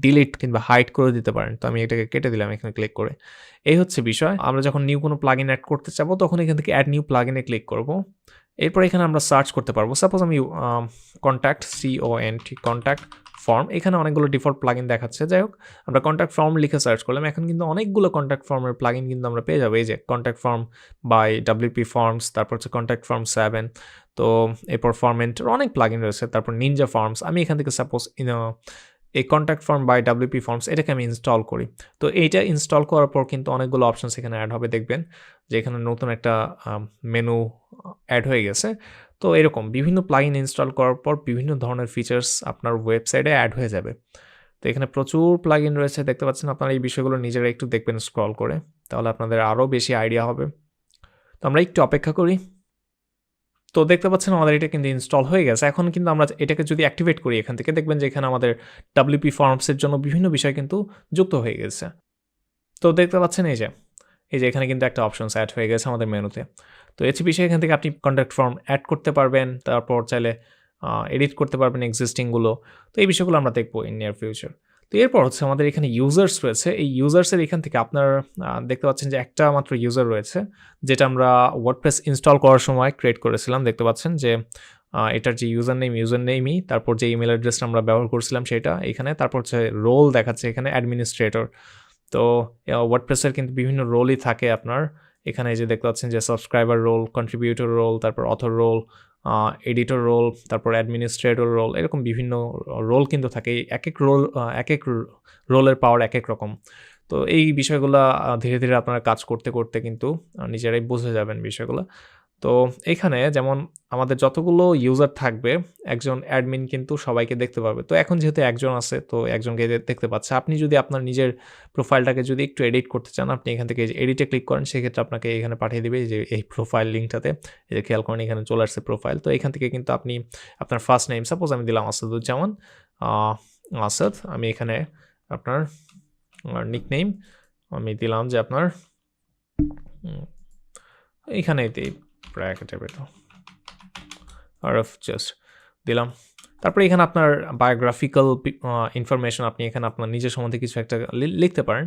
ডিলিট কিংবা হাইড করে দিতে পারেন। তো আমি এটাকে কেটে দিলাম এখানে ক্লিক করে। এই হচ্ছে বিষয়। আমরা যখন নিউ কোনো প্লাগইন এড করতে চাবো, তখন এখান থেকে অ্যাড নিউ প্লাগইনে ক্লিক করব। এরপর এখানে আমরা সার্চ করতে পারবো। সাপোজ আমি কন্ট্যাক্ট কন্ট্যাক্ট ফর্ম, এখানে অনেকগুলো ডিফল্ট প্লাগইন দেখাচ্ছে। যাই হোক আমরা কন্ট্যাক্ট ফর্ম লিখে সার্চ করলাম। এখন কিন্তু অনেকগুলো কন্ট্যাক্ট ফর্মের প্লাগইন কিন্তু আমরা পেয়ে যাবো। এই যে contact form by WP forms, তারপর হচ্ছে কন্ট্যাক্ট ফর্ম 7, তো এরপর ফর্মেন্টের অনেক প্লাগইন রয়েছে। তারপর নিনজা ফর্মস, আমি এখান থেকে সাপোজ এই contact form by WP forms এটাকে আমি ইনস্টল করি। তো এইটা ইনস্টল করার পর কিন্তু অনেকগুলো অপশনস এখানে অ্যাড হবে। দেখবেন যে এখানে নতুন একটা মেনু অ্যাড হয়ে গেছে। তো এরকম বিভিন্ন প্লাগইন ইনস্টল করার পর বিভিন্ন ধরনের ফিচার্স আপনার ওয়েবসাইটে অ্যাড হয়ে যাবে। তো এখানে প্রচুর প্লাগইন রয়েছে দেখতে পাচ্ছেন। আপনারা এই বিষয়গুলো নিজেরা একটু দেখবেন স্ক্রল করে, তাহলে আপনাদের আরও বেশি আইডিয়া হবে। তো আমরা একটু অপেক্ষা করি। তো দেখতে পাচ্ছেন আমাদের এটা কিন্তু ইনস্টল হয়ে গেছে। এখন কিন্তু আমরা এটাকে যদি অ্যাক্টিভেট করি এখান থেকে, দেখবেন যে এখানে আমাদের WP ফর্মসের জন্য বিভিন্ন বিষয় কিন্তু যুক্ত হয়ে গেছে। তো দেখতে পাচ্ছেন এই যে এখানে কিন্তু একটা অপশনস অ্যাড হয়ে গেছে আমাদের মেনুতে। তো বিষয় এখান থেকে আপনি কন্ট্যাক্ট ফর্ম অ্যাড করতে পারবেন, তারপর চাইলে এডিট করতে পারবেন এক্সিস্টিংগুলো। তো এই বিষয়গুলো আমরা দেখবো ইন নিয়ার ফিউচার। তো এরপর হচ্ছে আমাদের এখানে ইউজার্স রয়েছে। এই ইউজার্সের এখান থেকে আপনার দেখতে পাচ্ছেন যে একটা মাত্র ইউজার রয়েছে, যেটা আমরা ওয়ার্ডপ্রেস ইনস্টল করার সময় ক্রিয়েট করেছিলাম। দেখতে পাচ্ছেন যে এটার যে ইউজার নেমই, তারপর যে ইমেল অ্যাড্রেসটা আমরা ব্যবহার করছিলাম সেটা এখানে, তারপর হচ্ছে রোল দেখাচ্ছে এখানে অ্যাডমিনিস্ট্রেটর। তো ওয়ার্ডপ্রেসের কিন্তু বিভিন্ন রোলই থাকে আপনার। এখানে যে দেখতে পাচ্ছেন যে সাবস্ক্রাইবার রোল, কন্ট্রিবিউটর রোল, তারপর অথর রোল, এডিটর রোল, তারপর অ্যাডমিনিস্ট্রেটর রোল, এরকম বিভিন্ন রোল কিন্তু থাকে। এক এক রোলের পাওয়ার এক এক রকম। তো এই বিষয়গুলা ধীরে ধীরে আপনারা কাজ করতে করতে কিন্তু নিজেরাই বুঝে যাবেন বিষয়গুলো। তো এখানে যেমন আমাদের যতগুলো ইউজার থাকবে, একজন অ্যাডমিন কিন্তু সবাইকে দেখতে পাবে। তো এখন যেহেতু একজন আছে, তো একজনকে দেখতে পাচ্ছে। আপনি যদি আপনার নিজের প্রোফাইলটাকে যদি একটু এডিট করতে চান, আপনি এখান থেকে যে এডিটে ক্লিক করেন, সেক্ষেত্রে আপনাকে এখানে পাঠিয়ে দিবে যে এই প্রোফাইল লিঙ্কটাতে। এই যে খেয়াল করেন এখানে চলে আসছে প্রোফাইল। তো এখান থেকে কিন্তু আপনি আপনার ফার্স্ট নেম, সাপোজ আমি দিলাম আসাদুজ্জামান আসাদ। আমি এখানে আপনার নিকনেম আমি দিলাম যে আপনার এখানে ব্র্যাকেটের ভেতর আরফ জাস্ট দিলাম। তারপরে এখানে আপনার বায়োগ্রাফিক্যাল ইনফরমেশন আপনি এখানে আপনার নিজের সম্বন্ধে কিছু একটা লিখতে পারেন।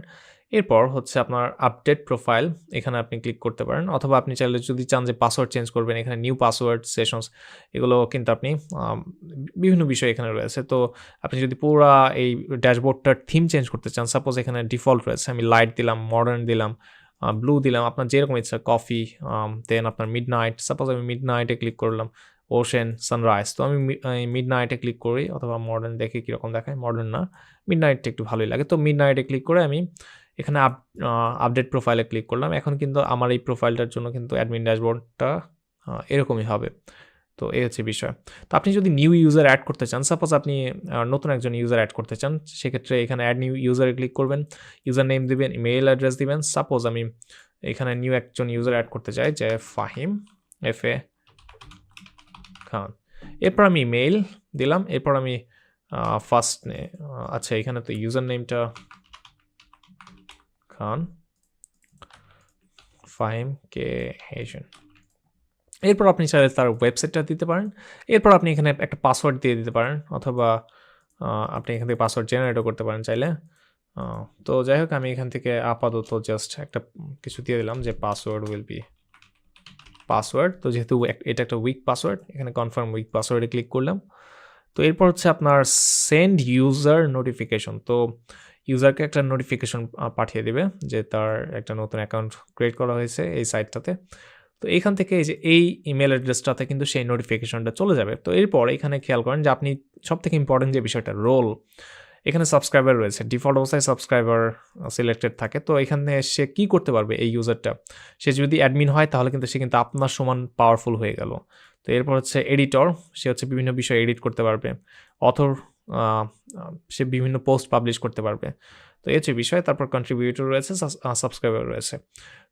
এরপর হচ্ছে আপনার আপডেট প্রোফাইল, এখানে আপনি ক্লিক করতে পারেন, অথবা আপনি চাইলে যদি চান যে পাসওয়ার্ড চেঞ্জ করবেন, এখানে নিউ পাসওয়ার্ড সেশনস, এগুলো কিন্তু আপনি বিভিন্ন বিষয় এখানে রয়েছে। তো আপনি যদি পুরা এই ড্যাশবোর্ডটার থিম চেঞ্জ করতে চান, সাপোজ এখানে ডিফল্ট রয়েছে, আমি লাইট দিলাম, মডার্ন দিলাম, ব্লু দিলাম, আপনার যেরকম ইচ্ছা, কফি, দেন আপনার মিডনাইট, সাপোজ আমি মিডনাইটে ক্লিক করলাম, ওশেন, সানরাইজ। তো আমি মিডনাইটে ক্লিক করি, অথবা মডার্ন দেখি কীরকম দেখায়, মডার্ন না, মিডনাইটটা একটু ভালোই লাগে। তো মিডনাইটে ক্লিক করে আমি এখানে আপডেট প্রোফাইলে ক্লিক করলাম। এখন কিন্তু আমার এই প্রোফাইলটার জন্য কিন্তু অ্যাডমিন ড্যাশবোর্ডটা এরকমই হবে। তো এই হচ্ছে বিষয়। তো আপনি যদি নিউ ইউজার অ্যাড করতে চান, সাপোজ আপনি নতুন একজন ইউজার অ্যাড করতে চান, সেক্ষেত্রে এখানে অ্যাড নিউ ইউজারে ক্লিক করবেন, ইউজার নেম দিবেন, ইমেইল অ্যাড্রেস দিবেন। সাপোজ আমি এখানে নিউ একজন ইউজার অ্যাড করতে চাই, যে ফাহিম FA খান। এরপর আমি ইমেইল দিলাম, এরপর আমি ফার্স্ট আচ্ছা এখানে তো ইউজার নেমটা খান ফাহিম কে হেশন। এরপর আপনি চাইলে তার ওয়েবসাইটটা দিতে পারেন। এরপর আপনি এখানে একটা পাসওয়ার্ড দিয়ে দিতে পারেন, অথবা আপনি এখান থেকে পাসওয়ার্ড জেনারেটও করতে পারেন চাইলে। তো যাই হোক, আমি এখান থেকে আপাতত জাস্ট একটা কিছু দিয়ে দিলাম, যে পাসওয়ার্ড উইল বি পাসওয়ার্ড। তো যেহেতু এটা একটা উইক পাসওয়ার্ড, এখানে কনফার্ম উইক পাসওয়ার্ডে ক্লিক করলাম। তো এরপর হচ্ছে আপনার সেন্ড ইউজার নোটিফিকেশন। তো ইউজারকে একটা নোটিফিকেশন পাঠিয়ে দিবে যে তার একটা নতুন অ্যাকাউন্ট ক্রিয়েট করা হয়েছে এই সাইটটাতে। তো এইখান থেকে এই যে এই ইমেল অ্যাড্রেসটাতে কিন্তু সেই নোটিফিকেশনটা চলে যাবে। তো এরপর এখানে খেয়াল করেন যে আপনি সবথেকে ইম্পর্টেন্ট যে বিষয়টা, রোল, এখানে সাবস্ক্রাইবার রয়েছে, ডিফল্ট অবস্থায় সাবস্ক্রাইবার সিলেক্টেড থাকে। তো এখানে সে কি করতে পারবে এই ইউজারটা, সে যদি অ্যাডমিন হয় তাহলে কিন্তু সে কিন্তু আপনার সমান পাওয়ারফুল হয়ে গেল। তো এরপর হচ্ছে এডিটর, সে হচ্ছে বিভিন্ন বিষয় এডিট করতে পারবে। অথর, সে বিভিন্ন পোস্ট পাবলিশ করতে পারবে। তো এই হচ্ছে বিষয়। তারপর কন্ট্রিবিউটর রয়েছে, সাবস্ক্রাইবার রয়েছে।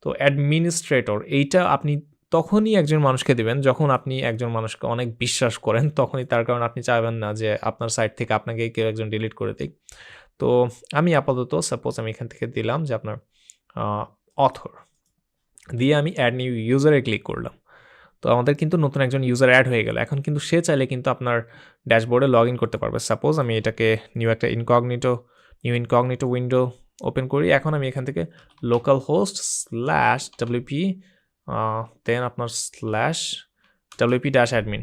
তো অ্যাডমিনিস্ট্রেটর, এইটা আপনি তখনই একজন মানুষকে দেবেন যখন আপনি একজন মানুষকে অনেক বিশ্বাস করেন, তখনই, তার কারণ আপনি চাইবেন না যে আপনার সাইট থেকে আপনাকে কেউ একজন ডিলিট করে দিক। তো আমি আপাতত সাপোজ আমি এখান থেকে দিলাম যে আপনার অথর দিয়ে আমি অ্যাড নিউ ইউজারে ক্লিক করলাম। তো আমাদের কিন্তু নতুন একজন ইউজার অ্যাড হয়ে গেল। এখন কিন্তু সে চাইলে কিন্তু আপনার ড্যাশবোর্ডে লগ ইন করতে পারবে। সাপোজ আমি এটাকে নিউ ইনকগনিটো উইন্ডো ওপেন করি। এখন আমি এখান থেকে লোকাল হোস্ট /wp দেন আপনার /wp-admin।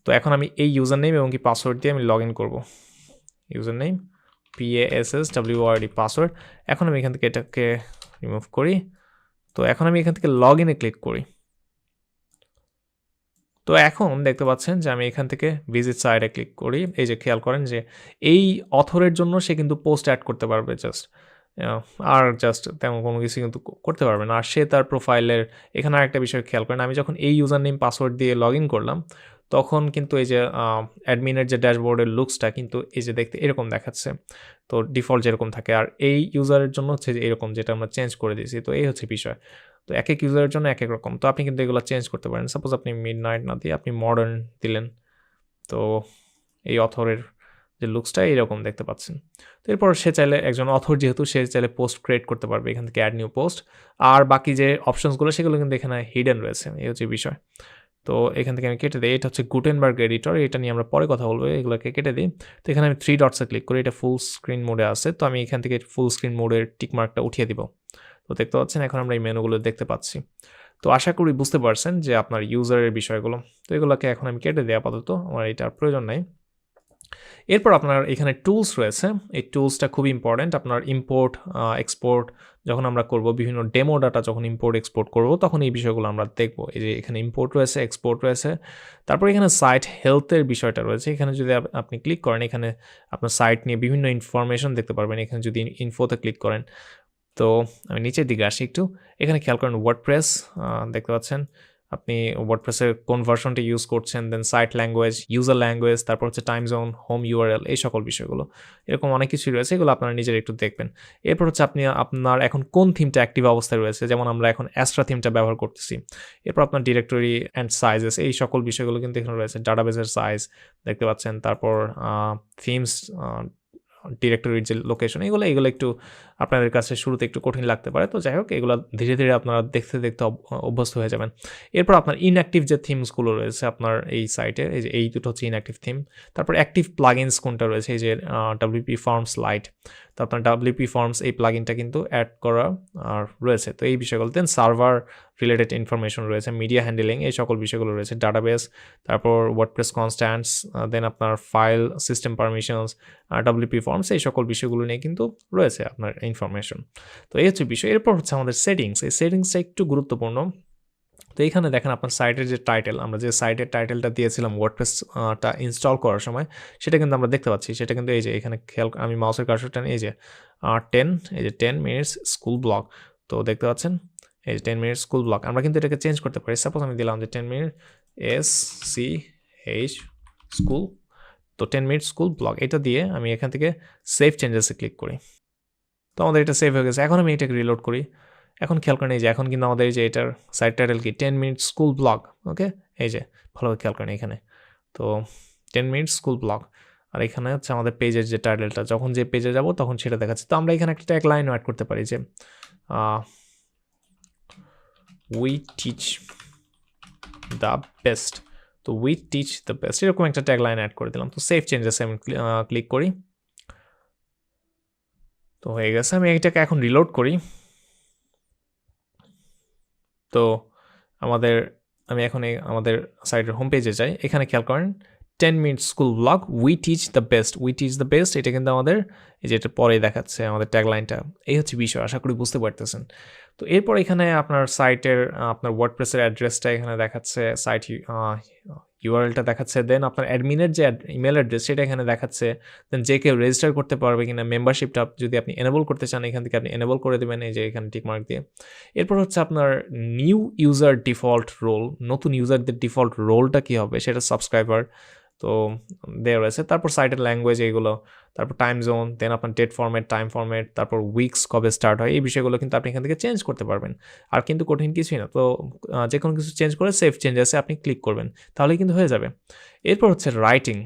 তো এখন আমি এই ইউজার নেম এবং কি পাসওয়ার্ড দিয়ে আমি লগ ইন করবো। User name PASSWORD password. এখন আমি এখান থেকে এটাকে রিমুভ করি। তো এখন আমি এখান থেকে লগ ইনে ক্লিক করি। তো এখন দেখতে পাচ্ছেন যে আমি এখান থেকে ভিজিট সাইটে ক্লিক করি। এই যে খেয়াল করেন যে এই অথরের জন্য সে কিন্তু পোস্ট অ্যাড করতে পারবে আর তেমন কোনো কিছু কিন্তু করতে পারবে না। আর সে তার প্রোফাইলের এখানে আরেকটা বিষয় খেয়াল করেন, আমি যখন এই ইউজার নেম পাসওয়ার্ড দিয়ে লগ ইন করলাম তখন কিন্তু এই যে অ্যাডমিনের যে ড্যাশবোর্ডের লুকসটা কিন্তু এই যে দেখতে এরকম দেখাচ্ছে। তো ডিফল্ট যেরকম থাকে, আর এই ইউজারের জন্য হচ্ছে যে এরকম, যেটা আমরা চেঞ্জ করে দিয়েছি। তো এই হচ্ছে বিষয়। তো এক এক ইউজারের জন্য এক এক রকম। তো আপনি কিন্তু এগুলো চেঞ্জ করতে পারেন। সাপোজ আপনি মিডনাইট না দিয়ে আপনি মডার্ন দিলেন, তো এই অথরের যে লুকসটা এইরকম দেখতে পাচ্ছেন। তো এরপর সে চাইলে, একজন অথর যেহেতু, সে চাইলে পোস্ট ক্রিয়েট করতে পারবে এখান থেকে অ্যাড নিউ পোস্ট। আর বাকি যে অপশনসগুলো সেগুলো কিন্তু এখানে হিডেন রয়েছে। এই হচ্ছে বিষয়। তো এখান থেকে আমি কেটে দিই। এটা হচ্ছে গুটেনবার্গ এডিটর, এটা নিয়ে আমরা পরে কথা বলবো, এগুলোকে কেটে দিই। তো এখানে আমি 3 ডটসে ক্লিক করি, এটা ফুল স্ক্রিন মোডে আছে। তো আমি এখান থেকে ফুল স্ক্রিন মোডের টিকমার্কটা উঠিয়ে দিব। তো দেখতে পাচ্ছেন এখন আমরা এই মেনুগুলো দেখতে পাচ্ছি। তো আশা করি বুঝতে পারছেন যে আপনার ইউজারের বিষয়গুলো। তো এগুলোকে এখন আমি কেটে দিই আপাতত, আমার এটার প্রয়োজন নাই। এরপর আপনার এখানে টুলস রয়েছে। এই টুলসটা খুব ইম্পর্ট্যান্ট। আপনার ইম্পোর্ট এক্সপোর্ট যখন আমরা করব, বিভিন্ন ডেমো ডাটা যখন ইম্পোর্ট এক্সপোর্ট করব, তখন এই বিষয়গুলো আমরা দেখব। এই যে এখানে ইম্পোর্ট রয়েছে, এক্সপোর্ট রয়েছে। তারপর এখানে সাইট হেলথের বিষয়টা রয়েছে। এখানে যদি আপনি ক্লিক করেন, এখানে আপনার সাইট নিয়ে বিভিন্ন ইনফরমেশন দেখতে পারবেন। এখানে যদি ইনফোতে ক্লিক করেন, তো আমি নিচের দিকে আসি একটু। এখানে খেয়াল করেন ওয়ার্ডপ্রেস দেখতে পাচ্ছেন, আপনি ওয়ার্ডপ্রেসের কোন ভার্সনটা ইউজ করছেন, দেন সাইট ল্যাঙ্গুয়েজ, ইউজার ল্যাঙ্গুয়েজ, তারপর হচ্ছে টাইম জোন, হোম URL, এই সকল বিষয়গুলো। এরকম অনেক কিছুই রয়েছে, এগুলো আপনারা নিজের একটু দেখবেন। এরপর হচ্ছে আপনি আপনার এখন কোন থিমটা অ্যাক্টিভ অবস্থায় রয়েছে, যেমন আমরা এখন অ্যাস্ট্রা থিমটা ব্যবহার করতেছি। এরপর আপনার ডিরেক্টরি অ্যান্ড সাইজেস, এই সকল বিষয়গুলো কিন্তু এখানে রয়েছে। ডাটাবেসের সাইজ দেখতে পাচ্ছেন, তারপর থিমস, ডিরেক্টরির যে লোকেশন, এগুলো একটু আপনাদের কাছে শুরুতে একটু কঠিন লাগতে পারে। তো যাই হোক, এগুলো ধীরে ধীরে আপনারা দেখতে দেখতে অভ্যস্ত হয়ে যাবেন। এরপর আপনার ইনঅ্যাক্টিভ যে থিমসগুলো রয়েছে আপনার এই সাইটে, এই যে এই দুটো হচ্ছে ইনঅ্যাক্টিভ থিম। তারপর অ্যাক্টিভ প্লাগইনস কোনটা রয়েছে, এই যে WP Forms Lite। তো আপনার WP Forms এই প্লাগইনটা কিন্তু অ্যাড করা আর রয়েছে। তো এই বিষয়গুলো, দেন সার্ভার রিলেটেড ইনফরমেশন রয়েছে, মিডিয়া হ্যান্ডেলিং, এই সকল বিষয়গুলো রয়েছে, ডাটাবেস, তারপর ওয়ার্ডপ্রেস কনস্ট্যান্টস, দেন আপনার file system permissions, WP Forms, এই সকল বিষয়গুলো নিয়ে কিন্তু রয়েছে আপনার ইনফরমেশন। তো এই হচ্ছে বিষয়। এরপর হচ্ছে আমাদের সেটিংস। এই সেটিংসটা একটু গুরুত্বপূর্ণ। তো এইখানে দেখেন আপনার সাইটের যে টাইটেল, আমরা যে সাইটের টাইটেলটা দিয়েছিলাম ওয়ার্ডপ্রেসটা ইনস্টল করার সময়, সেটা কিন্তু আমরা দেখতে পাচ্ছি। সেটা কিন্তু এই যে এখানে খেয়াল, আমি মাউসের কার্সরটা এই যে 10, এই যে 10 মিনিটস স্কুল ব্লগ। তো দেখতে পাচ্ছেন এই যে 10 মিনিট স্কুল ব্লগ। আমরা কিন্তু এটাকে চেঞ্জ করতে পারি। সাপোজ আমি দিলাম যে 10 মিনিট SCH স্কুল, তো 10 মিনিট স্কুল ব্লগ, এটা দিয়ে আমি এখান থেকে সেভ চেঞ্জেসে ক্লিক করি। তো আমাদের এটা সেভ হয়ে গেছে। এখন আমি এটাকে রিলোড করি। এখন খেয়াল করেন এই যে এখন কিন্তু আমাদের এই যে এটার সাইড টাইটেল কি 10 মিনিট স্কুল ব্লগ। ওকে, এই যে ভালোভাবে খেয়াল করেন এখানে, তো 10 মিনিট স্কুল ব্লগ। আর এখানে হচ্ছে আমাদের পেজের যে টাইটেলটা, যখন যে পেজে যাব তখন সেটা দেখাচ্ছে। তো আমরা এখানে একটা ট্যাগ লাইনও অ্যাড করতে পারি যে উই টিচ দ্য বেস্ট। তো উই টিচ দ্য বেস্ট, এরকম একটা ট্যাগ লাইন অ্যাড করে দিলাম। তো সেভ চেঞ্জেস আমি ক্লিক করি। তো হয়ে গেছে। আমি এটাকে এখন রিলোড করি। তো আমি এখন আমাদের সাইটের হোম পেজে যাই। এখানে খেয়াল করেন 10 minute school blog, we teach the best, we teach the best, এটা কিন্তু আমাদের এই যে এটা পরে দেখাচ্ছে আমাদের ট্যাগলাইনটা। এই হচ্ছে বিষয়, আশা করি বুঝতে পারতেছেন। তো এরপর এখানে আপনার সাইটের আপনার ওয়ার্ডপ্রেসের অ্যাড্রেসটা এখানে দেখাচ্ছে, সাইট ইউআরএলটা দেখাচ্ছে, দেন আপনার অ্যাডমিনের যে ইমেল অ্যাড্রেস সেটা এখানে দেখাচ্ছে, দেন যে কেউ রেজিস্টার করতে পারবে কিনা, মেম্বারশিপটা যদি আপনি এনেবল করতে চান এখান থেকে আপনি এনেবল করে দেবেন এই যে এখানে টিকমার্ক দিয়ে। এরপর হচ্ছে আপনার নিউ ইউজার ডিফল্ট রোল, নতুন ইউজারদের ডিফল্ট রোলটা কী হবে সেটা সাবস্ক্রাইবার, তো দেওয়া রয়েছে। তারপর সাইটের ল্যাঙ্গুয়েজ এইগুলো, তারপর টাইম জোন, দেন আপনার ডেট ফরম্যাট, টাইম ফরম্যাট, তারপর উইকস কবে স্টার্ট হয়, এই বিষয়গুলো কিন্তু আপনি এখান থেকে চেঞ্জ করতে পারবেন। আর কিন্তু কঠিন কিছুই না। তো যে কোনো কিছু চেঞ্জ করে সেভ চেঞ্জেসে আপনি ক্লিক করবেন, তাহলেই কিন্তু হয়ে যাবে। এরপর হচ্ছে রাইটিং।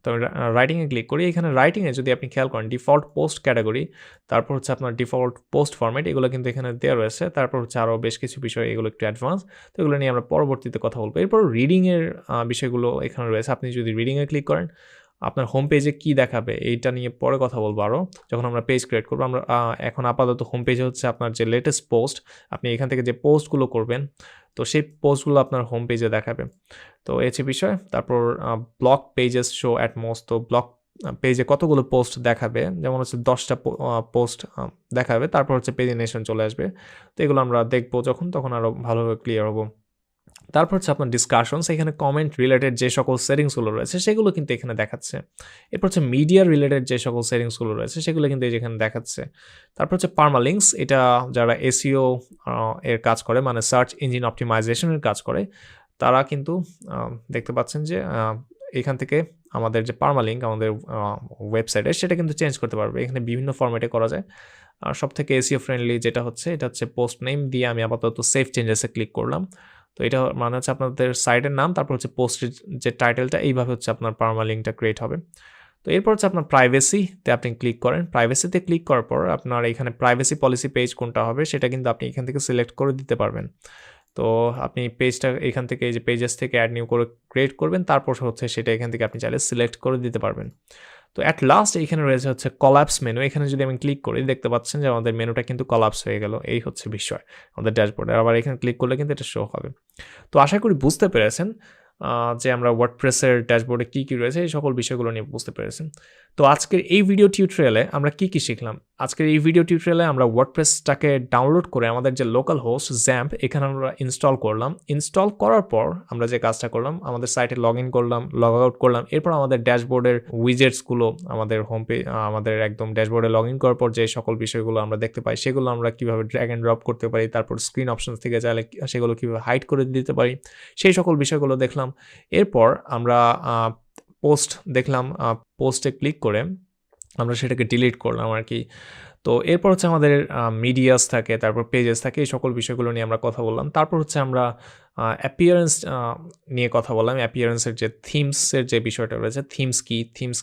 তো রাইটিংয়ে ক্লিক করি। এখানে রাইটিংয়ে যদি আপনি খেয়াল করেন ডিফল্ট পোস্ট ক্যাটাগরি, তারপর হচ্ছে আপনার ডিফল্ট পোস্ট ফরম্যাট, এগুলো কিন্তু এখানে দেওয়া রয়েছে। তারপর হচ্ছে আরও বেশ কিছু বিষয়, এগুলো একটু অ্যাডভান্স, তো এগুলো নিয়ে আমরা পরবর্তীতে কথা বলবো। এরপর রিডিংয়ের বিষয়গুলো এখানে রয়েছে। আপনি যদি রিডিংয়ে ক্লিক করেন আপনার হোম পেজে কী দেখাবে এইটা নিয়ে পরে কথা বলবো আরও, যখন আমরা পেজ ক্রিয়েট করবো। আমরা এখন আপাতত হোম পেজে হচ্ছে আপনার যে লেটেস্ট পোস্ট, আপনি এখান থেকে যে পোস্টগুলো করবেন তো সেই পোস্টগুলো আপনার হোম পেজে দেখাবে। তো এই হচ্ছে বিষয়। তারপর block pages show at most, তো ব্লক পেজে কতগুলো পোস্ট দেখাবে, যেমন হচ্ছে 10টা পোস্ট দেখাবে। তারপর হচ্ছে পেজিনেশন চলে আসবে। তো এগুলো আমরা দেখবো যখন, তখন আরও ভালোভাবে ক্লিয়ার হবো। তারপর হচ্ছে আপনার ডিসকাশনস, এখানে কমেন্ট রিলেটেড যে সকল সেটিংসগুলো রয়েছে সেগুলো কিন্তু এখানে দেখাচ্ছে। এরপর হচ্ছে মিডিয়া রিলেটেড যে সকল সেটিংসগুলো রয়েছে সেগুলো কিন্তু এখানে দেখাচ্ছে। তারপর হচ্ছে পার্মালিঙ্কস, এটা যারা এসইও এর কাজ করে, মানে সার্চ ইঞ্জিন অপটিমাইজেশনের কাজ করে, তারা কিন্তু দেখতে পাচ্ছেন যে এখান থেকে আমাদের যে পার্মালিঙ্ক আমাদের ওয়েবসাইটে সেটা কিন্তু চেঞ্জ করতে পারবে। এখানে বিভিন্ন ফরম্যাটে করা যায়। আর সব থেকে এসইও ফ্রেন্ডলি যেটা হচ্ছে, এটা হচ্ছে পোস্ট নেম দিয়ে আমি আপাতত সেভ চেঞ্জেসে ক্লিক করলাম। তো এটা মানে হচ্ছে আপনাদের সাইটের নাম, তারপর হচ্ছে পোস্টের যে টাইটেলটা, এইভাবে হচ্ছে আপনার পার্মালিঙ্কটা ক্রিয়েট হবে। তো এরপর হচ্ছে আপনার প্রাইভেসিতে আপনি ক্লিক করেন। প্রাইভেসিতে ক্লিক করার পর আপনার এখানে প্রাইভেসি পলিসি পেজ কোনটা হবে সেটা কিন্তু আপনি এখান থেকে সিলেক্ট করে দিতে পারবেন। তো আপনি পেজটা এখান থেকে এই যে পেজেস থেকে অ্যাড নিউ করে ক্রিয়েট করবেন, তারপর হচ্ছে সেটা এখান থেকে আপনি চাইলে সিলেক্ট করে দিতে পারবেন। তো অ্যাট লাস্ট এইখানে রয়েছে হচ্ছে কলাপস মেনু। এখানে যদি আমি ক্লিক করি দেখতে পাচ্ছেন যে আমাদের মেনুটা কিন্তু কলাপস হয়ে গেল। এই হচ্ছে বিষয় আমাদের ড্যাশবোর্ডে। আবার এখানে ক্লিক করলে কিন্তু এটা শো হবে। তো আশা করি বুঝতে পেরেছেন যে আমরা ওয়ার্ডপ্রেসের ড্যাশবোর্ডে কী কী রয়েছে এই সকল বিষয়গুলো নিয়ে বুঝতে পেরেছেন। তো আজকের এই ভিডিও টিউটোরিয়ালে আমরা কী কী শিখলাম? আজকের এই ভিডিও টিউটোরিয়ালে আমরা ওয়ার্ডপ্রেসটাকে ডাউনলোড করে আমাদের যে লোকাল হোস্ট জ্যাম্প এখানে আমরা ইনস্টল করলাম। ইনস্টল করার পর আমরা যে কাজটা করলাম, আমাদের সাইটে লগ ইন করলাম, লগ আউট করলাম। এরপর আমাদের ড্যাশবোর্ডের উইজেটসগুলো আমাদের হোম পেজ, আমাদের একদম ড্যাশবোর্ডে লগ ইন করার পর যে সকল বিষয়গুলো আমরা দেখতে পাই সেগুলো আমরা কীভাবে ড্র্যাগ অ্যান্ড ড্রপ করতে পারি, তারপর স্ক্রিন অপশনস থেকে চাইলে সেগুলো কীভাবে হাইড করে দিতে পারি, সেই সকল বিষয়গুলো দেখলাম। এরপর আমরা পোস্ট দেখলাম, পোস্টে ক্লিক করে আমরা সেটাকে ডিলিট করলাম আর কি। তো এরপর হচ্ছে আমাদের মিডিয়াস থাকে, তারপর পেজেস থাকে, এই সকল বিষয়গুলো নিয়ে আমরা কথা বললাম। তারপর হচ্ছে আমরা অ্যাপিয়ারেন্স নিয়ে কথা বললাম। অ্যাপিয়ারেন্সের যে থিমসের যে বিষয়টা রয়েছে, থিমস কি, থিমস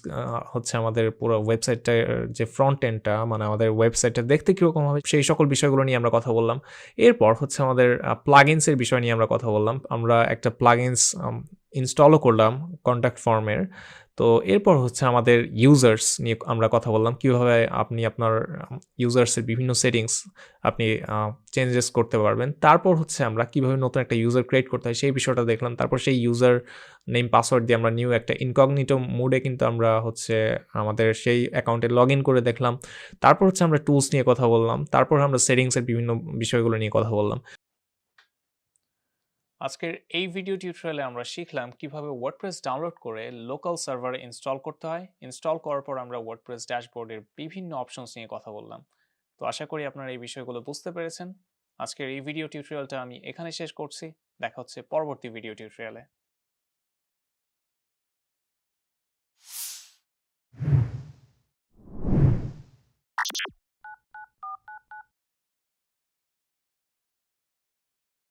হচ্ছে আমাদের পুরো ওয়েবসাইটটার যে ফ্রন্ট এন্ডটা, মানে আমাদের ওয়েবসাইটটা দেখতে কীরকম হবে সেই সকল বিষয়গুলো নিয়ে আমরা কথা বললাম। এরপর হচ্ছে আমাদের প্লাগইনসের বিষয় নিয়ে আমরা কথা বললাম। আমরা একটা প্লাগইনস ইনস্টলও করলাম কন্ট্যাক্ট ফর্মের। তো এরপর হচ্ছে আমাদের ইউজার্স নিয়ে আমরা কথা বললাম, কীভাবে আপনি আপনার ইউজার্সের বিভিন্ন সেটিংস আপনি চেঞ্জেস করতে পারবেন। তারপর হচ্ছে আমরা কীভাবে নতুন একটা ইউজার ক্রিয়েট করতে হয় সেই বিষয়টা দেখলাম। তারপর সেই ইউজার নেম পাসওয়ার্ড দিয়ে আমরা নিউ একটা ইনকগনিটো মোডে কিন্তু আমরা হচ্ছে আমাদের সেই অ্যাকাউন্টে লগ ইন করে দেখলাম। তারপর হচ্ছে আমরা টুলস নিয়ে কথা বললাম। তারপর আমরা সেটিংসের বিভিন্ন বিষয়গুলো নিয়ে কথা বললাম। আজকের এই ভিডিও টিউটোরিয়ালে আমরা শিখলাম কিভাবে ওয়ার্ডপ্রেস ডাউনলোড করে লোকাল সার্ভারে ইনস্টল করতে হয়। ইনস্টল করার পর আমরা ওয়ার্ডপ্রেস ড্যাশবোর্ডের বিভিন্ন অপশনস নিয়ে কথা বললাম। তো আশা করি আপনারা এই বিষয়গুলো বুঝতে পেরেছেন। আজকের এই ভিডিও টিউটোরিয়ালটা আমি এখানে শেষ করছি। দেখা হচ্ছে পরবর্তী ভিডিও টিউটোরিয়ালে।